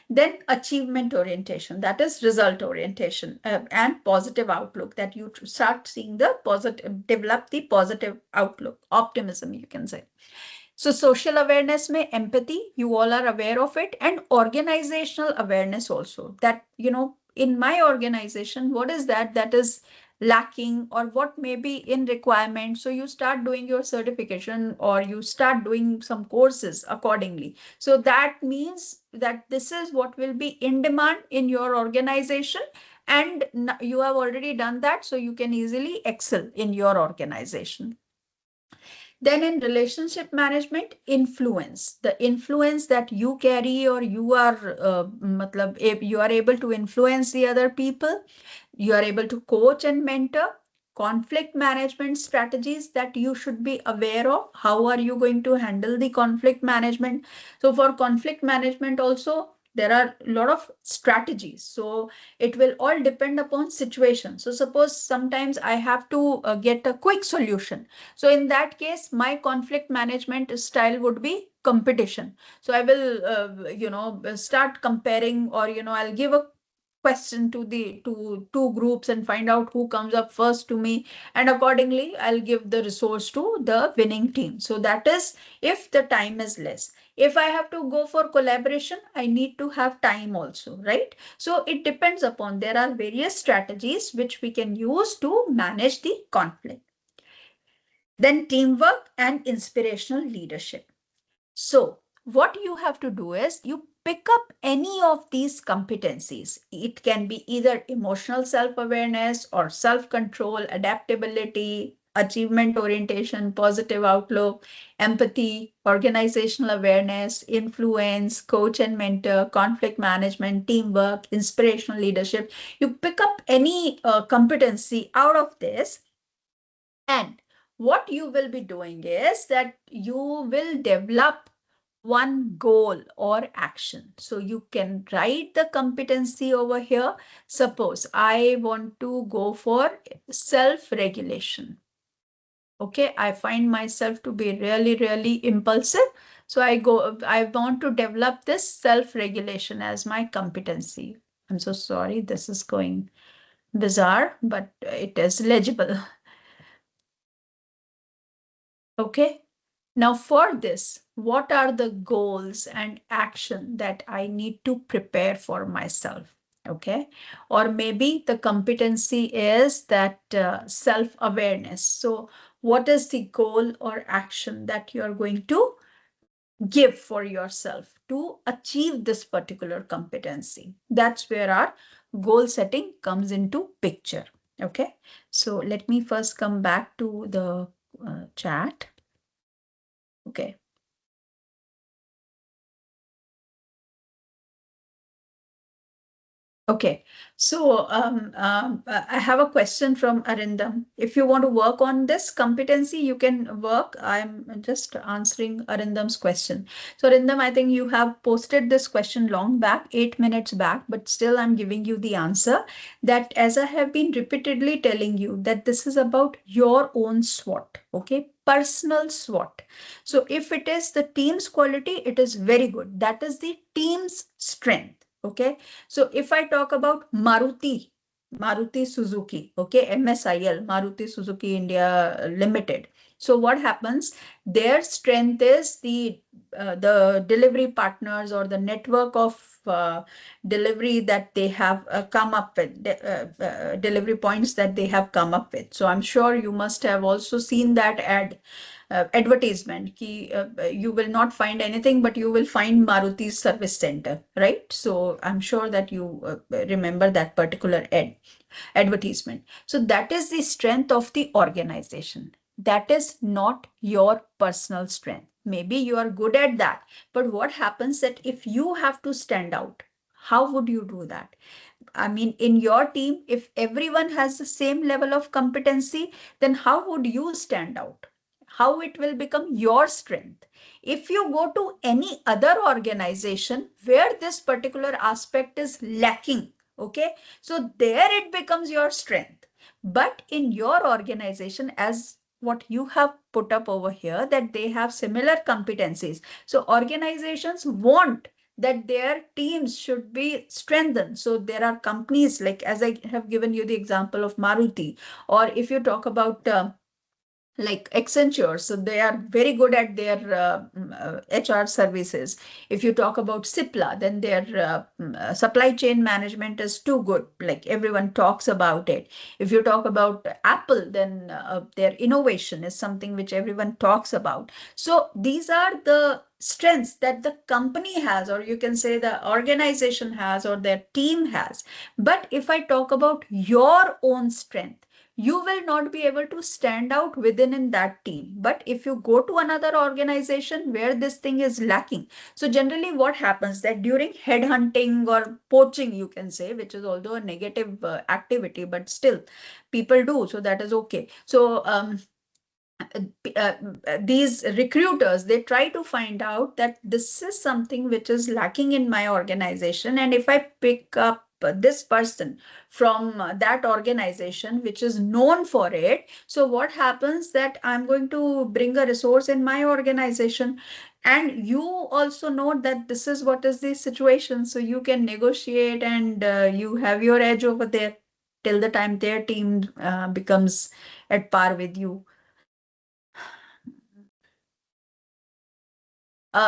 Then achievement orientation, that is result orientation, and positive outlook, that you start seeing the positive, develop the positive outlook, optimism, you can say. So social awareness mein empathy, you all are aware of it, and organizational awareness also, that, in my organization, what is that is lacking, or what may be in requirement. So you start doing your certification, or you start doing some courses accordingly. So that means that this is what will be in demand in your organization, and you have already done that, so you can easily excel in your organization. Then in relationship management, influence, the influence that you carry, or you are, if you are able to influence the other people, you are able to coach and mentor. Conflict management strategies that you should be aware of. How are you going to handle the conflict management? So for conflict management also, there are a lot of strategies. So it will all depend upon situation. So suppose sometimes I have to get a quick solution. So in that case, my conflict management style would be competition. So I will, start comparing, or, I'll give a question to the two groups and find out who comes up first to me, and accordingly I'll give the resource to the winning team. So that is if the time is less. If I have to go for collaboration, I need to have time also, right? So it depends upon, there are various strategies which we can use to manage the conflict. Then teamwork and inspirational leadership. So what you have to do is you pick up any of these competencies. It can be either emotional self-awareness, or self-control, adaptability, achievement orientation, positive outlook, empathy, organizational awareness, influence, coach and mentor, conflict management, teamwork, inspirational leadership. You pick up any competency out of this, and what you will be doing is that you will develop one goal or action. So you can write the competency over here. Suppose I want to go for self-regulation. Okay, I find myself to be really, really impulsive. So I want to develop this self-regulation as my competency. I'm so sorry, this is going bizarre, but it is legible. Okay. Now for this, what are the goals and action that I need to prepare for myself? Okay. Or maybe the competency is that self-awareness. So what is the goal or action that you are going to give for yourself to achieve this particular competency? That's where our goal setting comes into picture. Okay. So let me first come back to the chat. Okay. Okay, so I have a question from Arindam. If you want to work on this competency, you can work. I'm just answering Arindam's question. So Arindam, I think you have posted this question long back, 8 minutes back, but still I'm giving you the answer that as I have been repeatedly telling you that this is about your own SWOT, okay? Personal SWOT. So if it is the team's quality, it is very good. That is the team's strength, okay? So if I talk about Maruti Suzuki, okay, MSIL, Maruti Suzuki India Limited. So what happens? Their strength is the delivery partners or the network of delivery that they have come up with, delivery points that they have come up with. So I'm sure you must have also seen that advertisement ki you will not find anything but you will find Maruti's service center, right? So I'm sure that you remember that particular advertisement. So that is the strength of the organization. That is not your personal strength. Maybe you are good at that, but what happens that if you have to stand out, how would you do that? I mean, in your team, if everyone has the same level of competency, then how would you stand out? How it will become your strength? If you go to any other organization where this particular aspect is lacking, okay, so there it becomes your strength. But in your organization, as what you have put up over here, that they have similar competencies. So organizations want that their teams should be strengthened. So there are companies like, as I have given you the example of Maruti, or if you talk about like Accenture, so they are very good at their HR services. If you talk about Cipla, then their supply chain management is too good. Like everyone talks about it. If you talk about Apple, then their innovation is something which everyone talks about. So these are the strengths that the company has, or you can say the organization has, or their team has. But if I talk about your own strength, you will not be able to stand out within in that team. But if you go to another organization where this thing is lacking, so generally what happens that during headhunting or poaching, you can say, which is although a negative activity, but still people do, so that is okay. So uh, these recruiters, they try to find out that this is something which is lacking in my organization, and if I pick up this person from that organization which is known for it, so what happens that I'm going to bring a resource in my organization, and you also know that this is what is the situation, so you can negotiate, and you have your edge over there till the time their team becomes at par with you.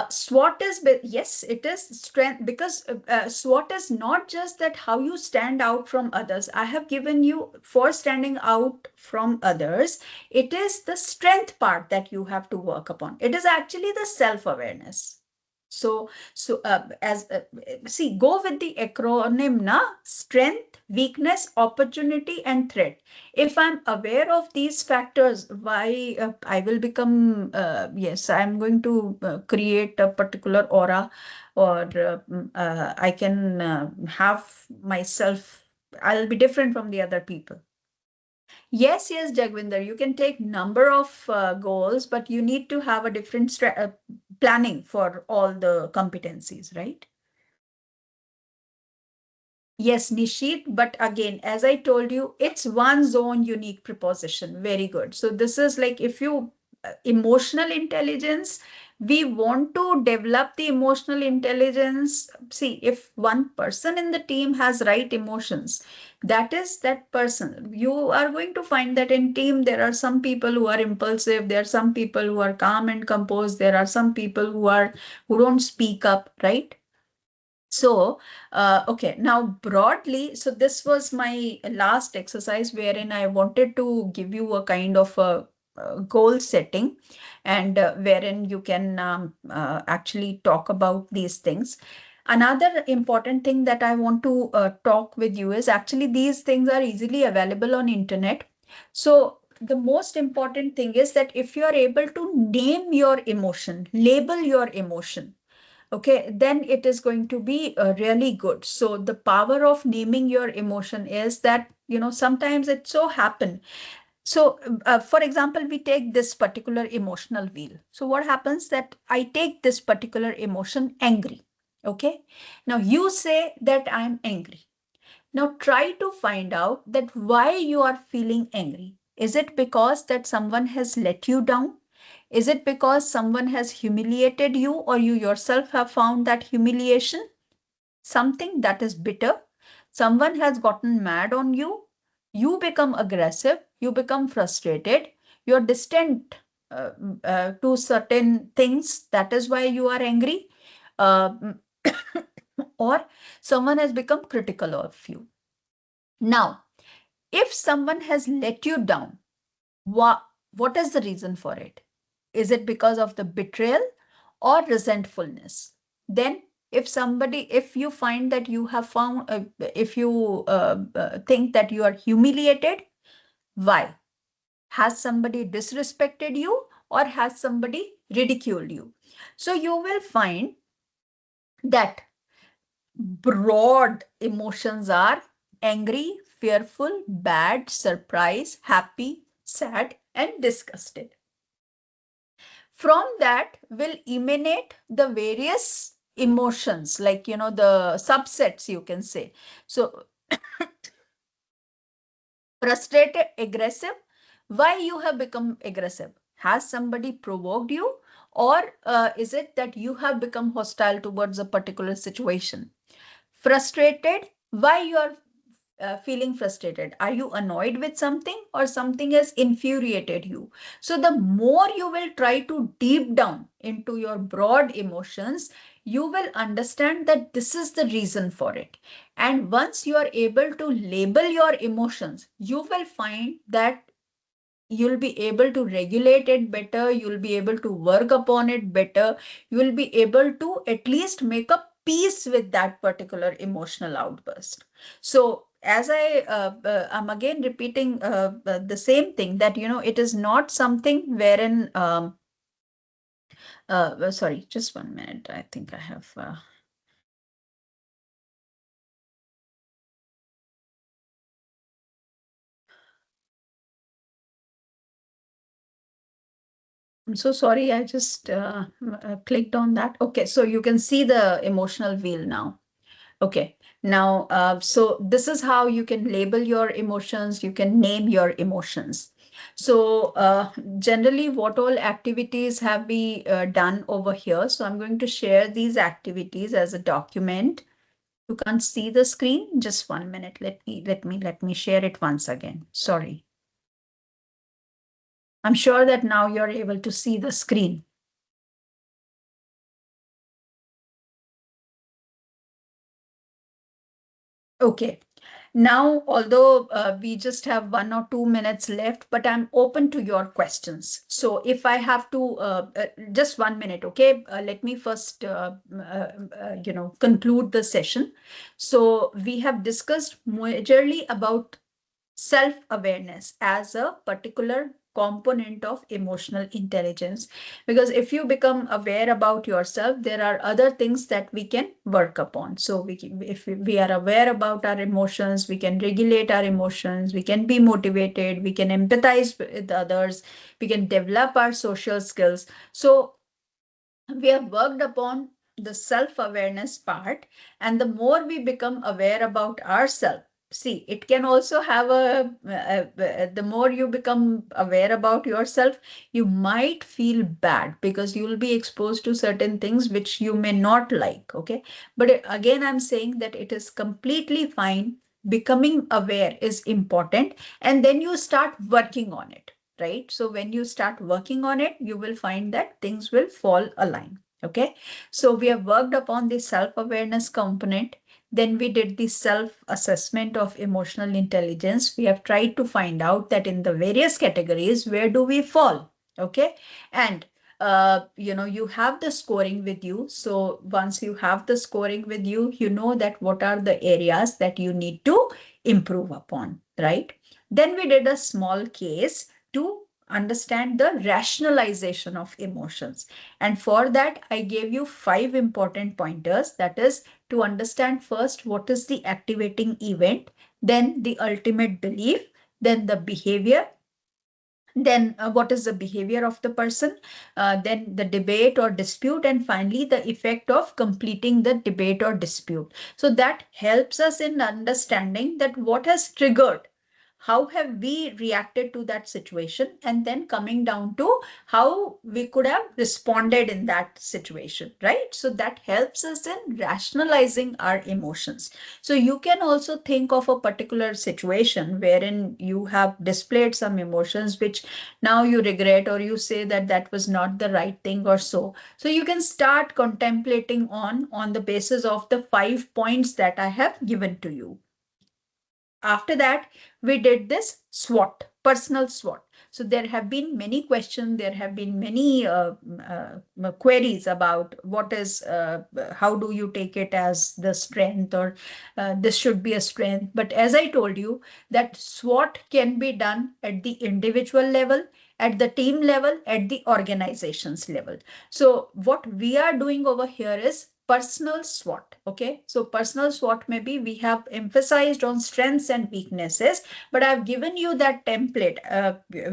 SWOT is, yes, it is strength, because SWOT is not just that how you stand out from others. I have given you for standing out from others. It is the strength part that you have to work upon. It is actually the self-awareness. As see, go with the acronym na: strength, weakness, opportunity, and threat. If I'm aware of these factors, why I will become, yes, I'm going to create a particular aura, or I can have myself, I'll be different from the other people. Yes, yes, Jagvinder, you can take number of goals, but you need to have a different planning for all the competencies, right? Yes, Nishit, but again, as I told you, it's one zone unique preposition. Very good. So this is like if you emotional intelligence, we want to develop the emotional intelligence. See, if one person in the team has right emotions, that is that person. You are going to find that in team, there are some people who are impulsive, there are some people who are calm and composed, there are some people who don't speak up, right? So, okay, now broadly, so this was my last exercise wherein I wanted to give you a kind of a goal setting, and wherein you can actually talk about these things. Another important thing that I want to talk with you is actually these things are easily available on internet. So the most important thing is that if you are able to name your emotion, label your emotion, okay, then it is going to be really good. So the power of naming your emotion is that, sometimes it so happen. So, for example, we take this particular emotional wheel. So what happens that I take this particular emotion angry. Okay. Now you say that I'm angry. Now try to find out that why you are feeling angry. Is it because that someone has let you down? Is it because someone has humiliated you or you yourself have found that humiliation? Something that is bitter. Someone has gotten mad on you. You become aggressive. You become frustrated. You're distant to certain things. That is why you are angry. Uh, or someone has become critical of you. Now, if someone has let you down, what is the reason for it? Is it because of the betrayal or resentfulness? Then, if you find that you have found, if you think that you are humiliated, why? Has somebody disrespected you or has somebody ridiculed you? So you will find that broad emotions are angry, fearful, bad, surprised, happy, sad, and disgusted. From that will emanate the various emotions, like, the subsets, you can say. So, frustrated, aggressive. Why you have become aggressive? Has somebody provoked you? Or is it that you have become hostile towards a particular situation? Frustrated, why you are feeling frustrated? Are you annoyed with something or something has infuriated you? So the more you will try to deep down into your broad emotions, you will understand that this is the reason for it. And once you are able to label your emotions, you will find that you'll be able to regulate it better, you'll be able to work upon it better, you will be able to at least make a peace with that particular emotional outburst. So as I'm again repeating the same thing, that it is not something wherein sorry, just 1 minute, I think I have I'm so sorry, I just clicked on that. Okay, so you can see the emotional wheel now. Okay, now, so this is how you can label your emotions, you can name your emotions. So generally, what all activities have we done over here? So I'm going to share these activities as a document. You can't see the screen. Just 1 minute. Let me share it once again. Sorry. I'm sure that now you're able to see the screen. Okay. Now, although we just have 1 or 2 minutes left, but I'm open to your questions. So if I have to, just 1 minute, okay? Let me first, conclude the session. So we have discussed majorly about self-awareness as a particular component of emotional intelligence, because if you become aware about yourself, there are other things that we can work upon. So if we are aware about our emotions, we can regulate our emotions, we can be motivated, we can empathize with others, we can develop our social skills. So we have worked upon the self-awareness part, and the more we become aware about ourselves, see, it can also have the more you become aware about yourself, you might feel bad because you will be exposed to certain things which you may not like. Okay, but again, I'm saying that it is completely fine. Becoming aware is important, and then you start working on it, right? So when you start working on it, you will find that things will fall align. Okay, so we have worked upon the self-awareness component. Then we did the self-assessment of emotional intelligence. We have tried to find out that in the various categories, where do we fall? Okay, and you have the scoring with you. So once you have the scoring with you, you know that what are the areas that you need to improve upon, right? Then we did a small case to understand the rationalization of emotions. And for that, I gave you 5 important pointers. That is to understand first what is the activating event, then the ultimate belief, then the behavior, then what is the behavior of the person, then the debate or dispute, and finally the effect of completing the debate or dispute. So that helps us in understanding that what has triggered, how have we reacted to that situation, and then coming down to how we could have responded in that situation, right? So that helps us in rationalizing our emotions. So you can also think of a particular situation wherein you have displayed some emotions which now you regret, or you say that that was not the right thing or so. So you can start contemplating on the basis of the 5 points that I have given to you. After that, we did this SWOT, personal SWOT. So there have been many questions, there have been many queries about what is, how do you take it as the strength, or this should be a strength. But as I told you, that SWOT can be done at the individual level, at the team level, at the organizations level. So what we are doing over here is personal SWOT. Okay, so personal SWOT, maybe we have emphasized on strengths and weaknesses, but I've given you that template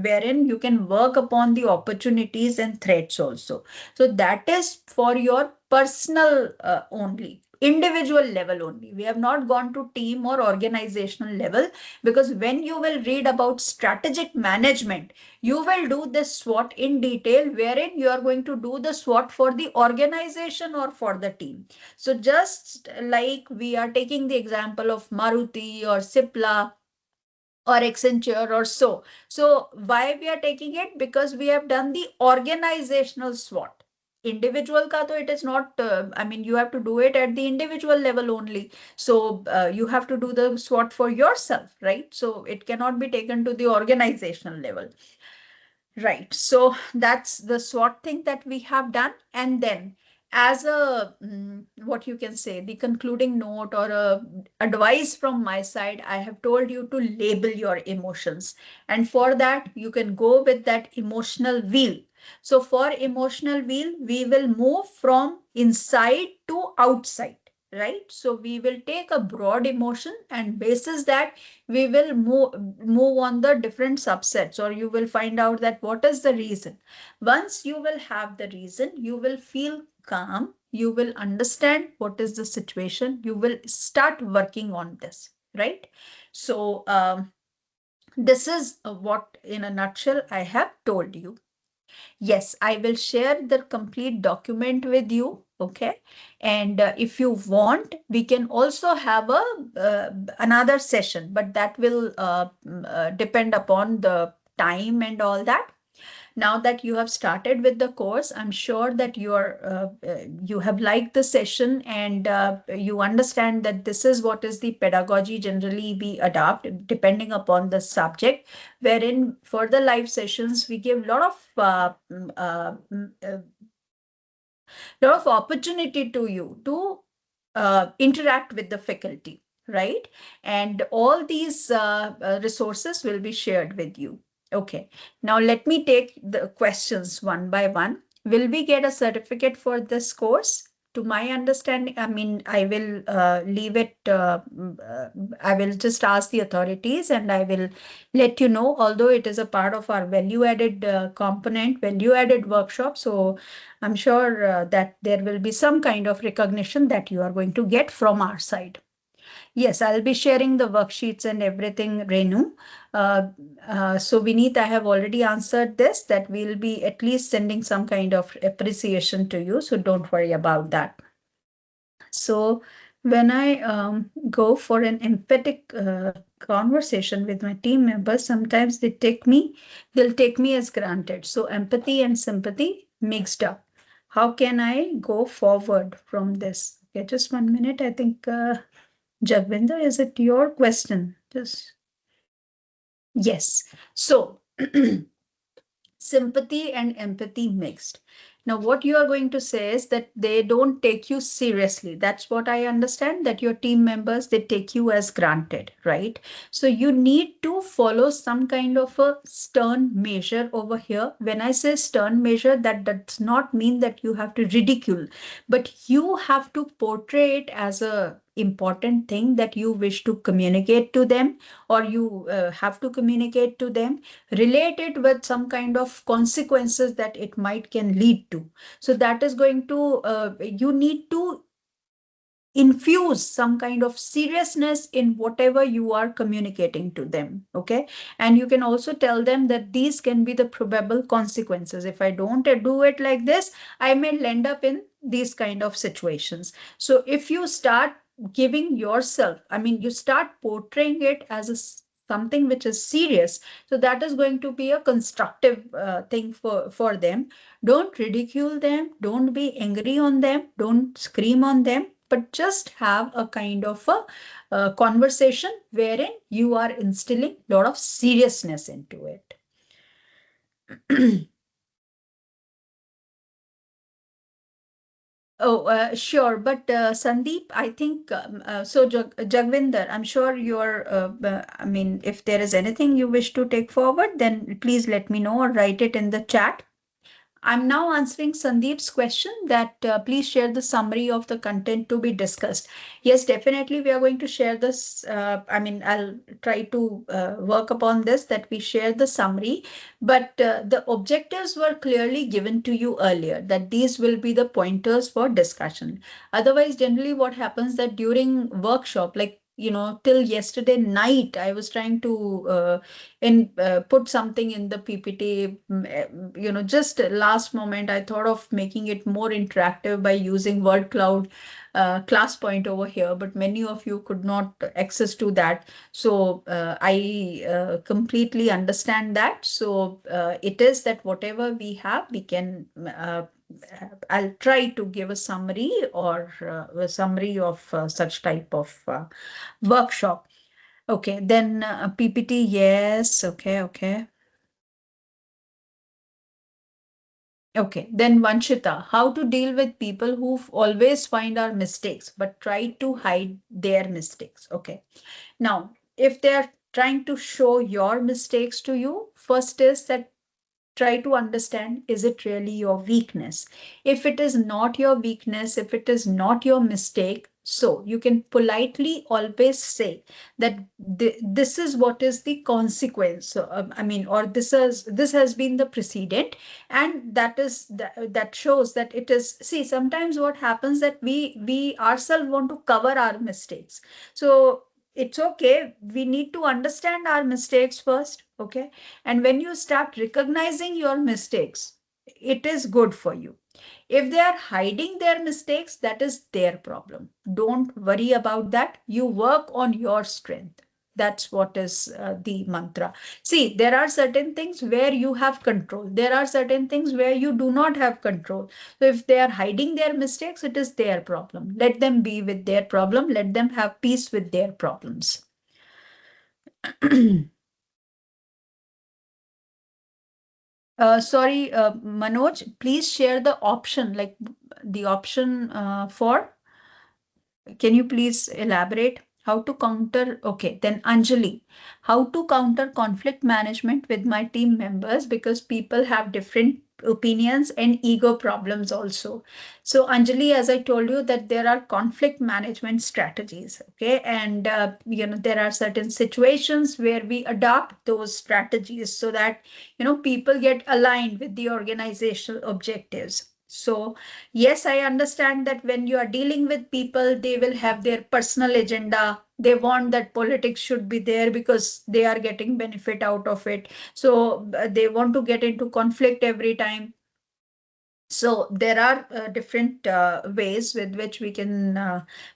wherein you can work upon the opportunities and threats also. So that is for your personal only, individual level only. We have not gone to team or organizational level, because when you will read about strategic management, you will do this SWOT in detail, wherein you are going to do the SWOT for the organization or for the team. So just like we are taking the example of Maruti or Cipla or Accenture or so. So why we are taking it? Because we have done the organizational SWOT. Individual ka to it is not, I mean, you have to do it at the individual level only. So you have to do the SWOT for yourself, right? So it cannot be taken to the organizational level. Right. So that's the SWOT thing that we have done. And then as a, what you can say, the concluding note or a advice from my side, I have told you to label your emotions. And for that, you can go with that emotional wheel. So for emotional wheel, we will move from inside to outside, right? So we will take a broad emotion, and basis that we will move on the different subsets, or you will find out that what is the reason. Once you will have the reason, you will feel calm, you will understand what is the situation, you will start working on this, right? So this is what in a nutshell I have told you. Yes, I will share the complete document with you. Okay. And if you want, we can also have a another session, but that will depend upon the time and all that. Now that you have started with the course, I'm sure that you have liked the session, and you understand that this is what is the pedagogy generally we adopt depending upon the subject, wherein for the live sessions we give a lot of opportunity to you to interact with the faculty, right? And all these resources will be shared with you. Okay, now let me take the questions one by one. Will we get a certificate for this course? To my understanding, I mean, I will leave it, I will just ask the authorities and I will let you know, although it is a part of our value added component, value added workshop. So I'm sure that there will be some kind of recognition that you are going to get from our side. Yes, I'll be sharing the worksheets and everything, Renu. So Vineet, I have already answered this, that we'll be at least sending some kind of appreciation to you. So don't worry about that. So when I go for an empathic conversation with my team members, sometimes they'll take me as granted. So empathy and sympathy mixed up. How can I go forward from this? Okay, just 1 minute. I think Jagvinder, is it your question? Just yes. So sympathy and empathy mixed. Now, what you are going to say is that they don't take you seriously. That's what I understand, that your team members, they take you as granted, right? So you need to follow some kind of a stern measure over here. When I say stern measure, that does not mean that you have to ridicule, but you have to portray it as a important thing that you wish to communicate to them, or you have to communicate to them, related with some kind of consequences that it might can lead to. So that is going to, you need to infuse some kind of seriousness in whatever you are communicating to them. Okay. And you can also tell them that these can be the probable consequences. If I don't do it like this, I may end up in these kind of situations. So if you start giving yourself, I mean, you start portraying it as a something which is serious, so that is going to be a constructive thing for them. Don't ridicule them, don't be angry on them, don't scream on them, but just have a kind of a conversation wherein you are instilling a lot of seriousness into it. Oh, sure. But Sandeep, I think so. Jagvinder, I'm sure you're. I mean, if there is anything you wish to take forward, then please let me know or write it in the chat. I'm now answering Sandeep's question that please share the summary of the content to be discussed. Yes, definitely we are going to share this. I mean, I'll try to work upon this, that we share the summary, but the objectives were clearly given to you earlier, that these will be the pointers for discussion. Otherwise, generally what happens that during workshop, like, till yesterday night, I was trying to put something in the PPT. Just last moment, I thought of making it more interactive by using word cloud class point over here, but many of you could not access to that. So I completely understand that. So it is that whatever we have, we can I'll try to give a summary, or a summary of such type of workshop. Okay, then PPT, yes. Okay, okay. Okay, then Vanshita, how to deal with people who always find our mistakes but try to hide their mistakes. Okay, now if they're trying to show your mistakes to you, first is that try to understand, is it really your weakness? If it is not your weakness, if it is not your mistake, so you can politely always say that this is what is the consequence. So, I mean, or this has been the precedent, and that shows that it is. See, sometimes what happens that we ourselves want to cover our mistakes. So it's okay. We need to understand our mistakes first. Okay, and when you start recognizing your mistakes, it is good for you. If they are hiding their mistakes, that is their problem. Don't worry about that. You work on your strength. That's what is the mantra. See, there are certain things where you have control. There are certain things where you do not have control. So if they are hiding their mistakes, it is their problem. Let them be with their problem. Let them have peace with their problems. Sorry, Manoj, please share the option, like the option for. Can you please elaborate how to counter? Okay, then Anjali, how to counter conflict management with my team members, because people have different opinions and ego problems also. So Anjali, as I told you, that there are conflict management strategies. Okay, and there are certain situations where we adopt those strategies so that people get aligned with the organizational objectives. So yes, I understand that when you are dealing with people, they will have their personal agenda. They want that politics should be there because they are getting benefit out of it. So they want to get into conflict every time. So there are different ways with which we can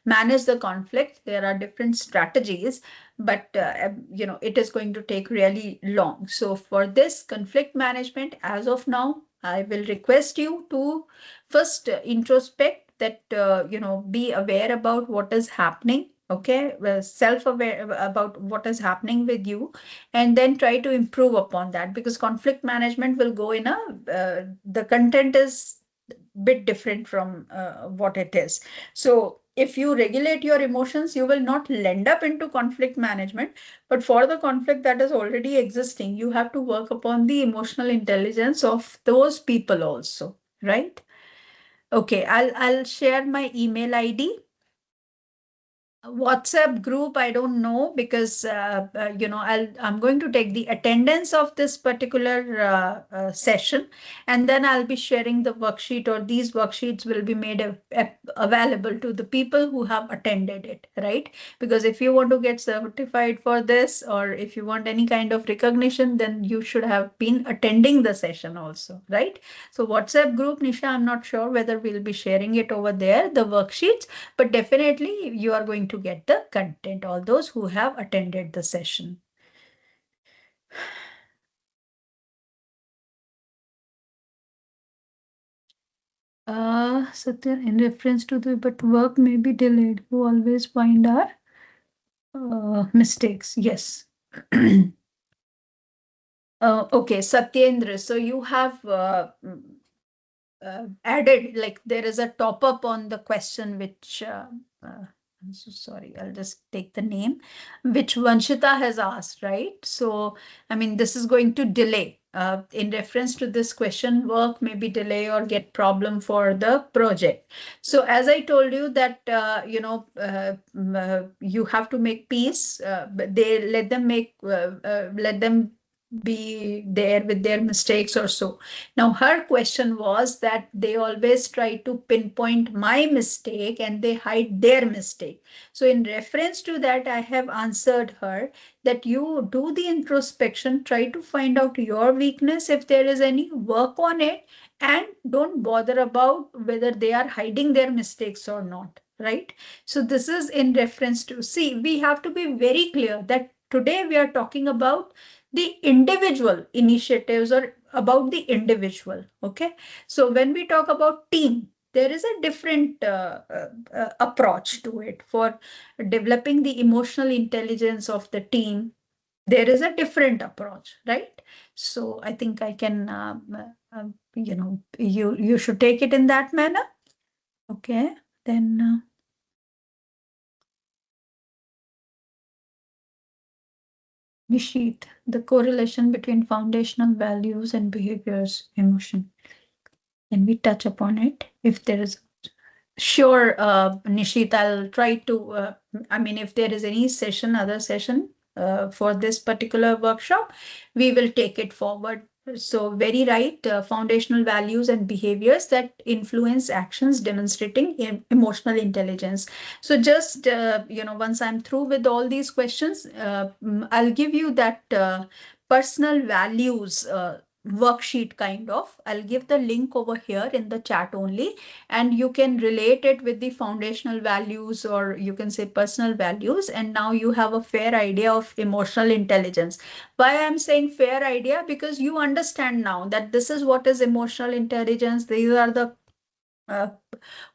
manage the conflict. There are different strategies, but it is going to take really long. So for this conflict management, as of now, I will request you to first introspect, that be aware about what is happening. Okay, well, self-aware about what is happening with you, and then try to improve upon that, because conflict management will go in a the content is bit different from what it is. So if you regulate your emotions, you will not land up into conflict management. But for the conflict that is already existing, you have to work upon the emotional intelligence of those people also, right? Okay, I'll share my email ID. WhatsApp group, I don't know because I'm going to take the attendance of this particular session, and then I'll be sharing the worksheet, or these worksheets will be made available to the people who have attended it, right? Because if you want to get certified for this, or if you want any kind of recognition, then you should have been attending the session also, right? So WhatsApp group, Nisha, I'm not sure whether we'll be sharing it over there, the worksheets, but definitely you are going to get the content, all those who have attended the session. Satya, in reference to the, but work may be delayed. We always find our mistakes. Yes. Okay, Satyendra. So you have added, like there is a top up on the question which I'm so sorry, I'll just take the name, which Vanshita has asked, right? So I mean, this is going to delay in reference to this question, work maybe delay or get problem for the project. So as I told you that you have to make peace, but they let them be there with their mistakes or so. Now, her question was that they always try to pinpoint my mistake and they hide their mistake. So, in reference to that, I have answered her that you do the introspection, try to find out your weakness, if there is any, work on it, and don't bother about whether they are hiding their mistakes or not, right? So, this is in reference to, see, we have to be very clear that today we are talking about the individual initiatives or about the individual. Okay, so when we talk about team, there is a different approach to it. For developing the emotional intelligence of the team, there is a different approach, right? So I think I can you should take it in that manner. Okay, then Nishit, the correlation between foundational values and behaviors, emotion. Can we touch upon it if there is? Sure, Nishit, I'll try to, I mean, if there is any session, other session for this particular workshop, we will take it forward. So very right, foundational values and behaviors that influence actions demonstrating emotional intelligence. So just, once I'm through with all these questions, I'll give you that personal values worksheet kind of. I'll give the link over here in the chat only, and you can relate it with the foundational values, or you can say personal values, and now you have a fair idea of emotional intelligence. Why I'm saying fair idea? Because you understand now that this is what is emotional intelligence, these are the uh,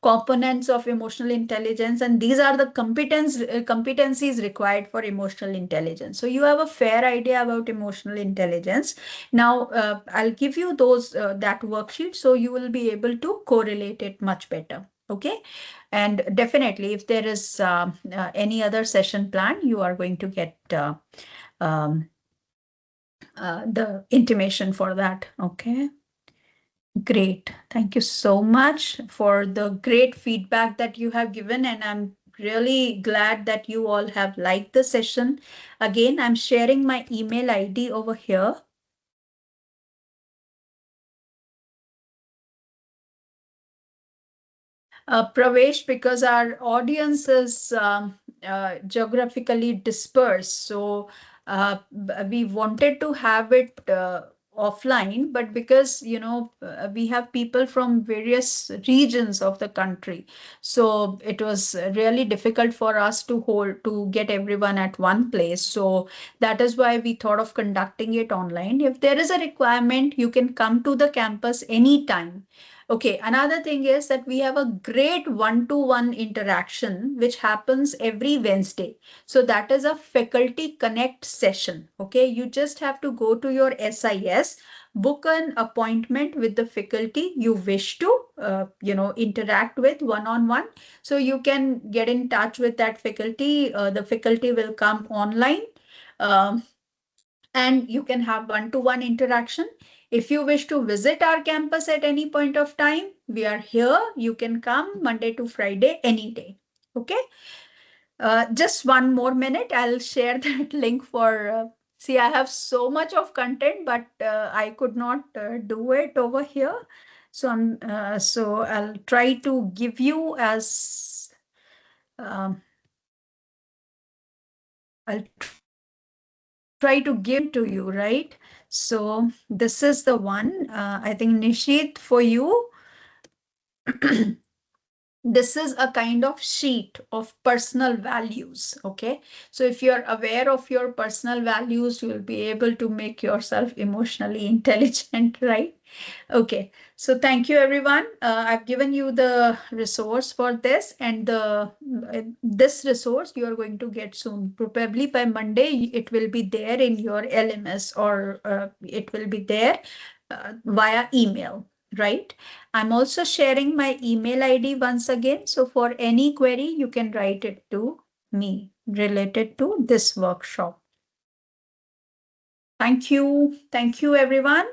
components of emotional intelligence, and these are the competencies required for emotional intelligence. So you have a fair idea about emotional intelligence. Now I'll give you those that worksheet, so you will be able to correlate it much better. Okay, and definitely if there is any other session plan, you are going to get um, the intimation for that. Okay. Great. Thank you so much for the great feedback that you have given. And I'm really glad that you all have liked the session. Again, I'm sharing my email ID over here. Pravesh, because our audience is geographically dispersed, so we wanted to have it offline, but because we have people from various regions of the country, so it was really difficult for us to get everyone at one place. So that is why we thought of conducting it online. If there is a requirement, you can come to the campus anytime. Okay, another thing is that we have a great one-to-one interaction which happens every Wednesday. So that is a faculty connect session. Okay, you just have to go to your SIS, book an appointment with the faculty you wish to, interact with one-on-one. So you can get in touch with that faculty. The faculty will come online. Um, and you can have one-to-one interaction. If you wish to visit our campus at any point of time, we are here. You can come Monday to Friday, any day. Okay. Just one more minute. I'll share that link for. See, I have so much of content, but I could not do it over here. So I'll try to give you as. Um, I'll try to give to you, right? So this is the one, I think Nishit, for you, this is a kind of sheet of personal values. Okay. So if you're aware of your personal values, you'll be able to make yourself emotionally intelligent, right? Okay, so thank you everyone. I've given you the resource for this, and this resource you are going to get soon. Probably by Monday, it will be there in your LMS, or it will be there via email, right? I'm also sharing my email ID once again. So for any query, you can write it to me related to this workshop. Thank you. Thank you, everyone.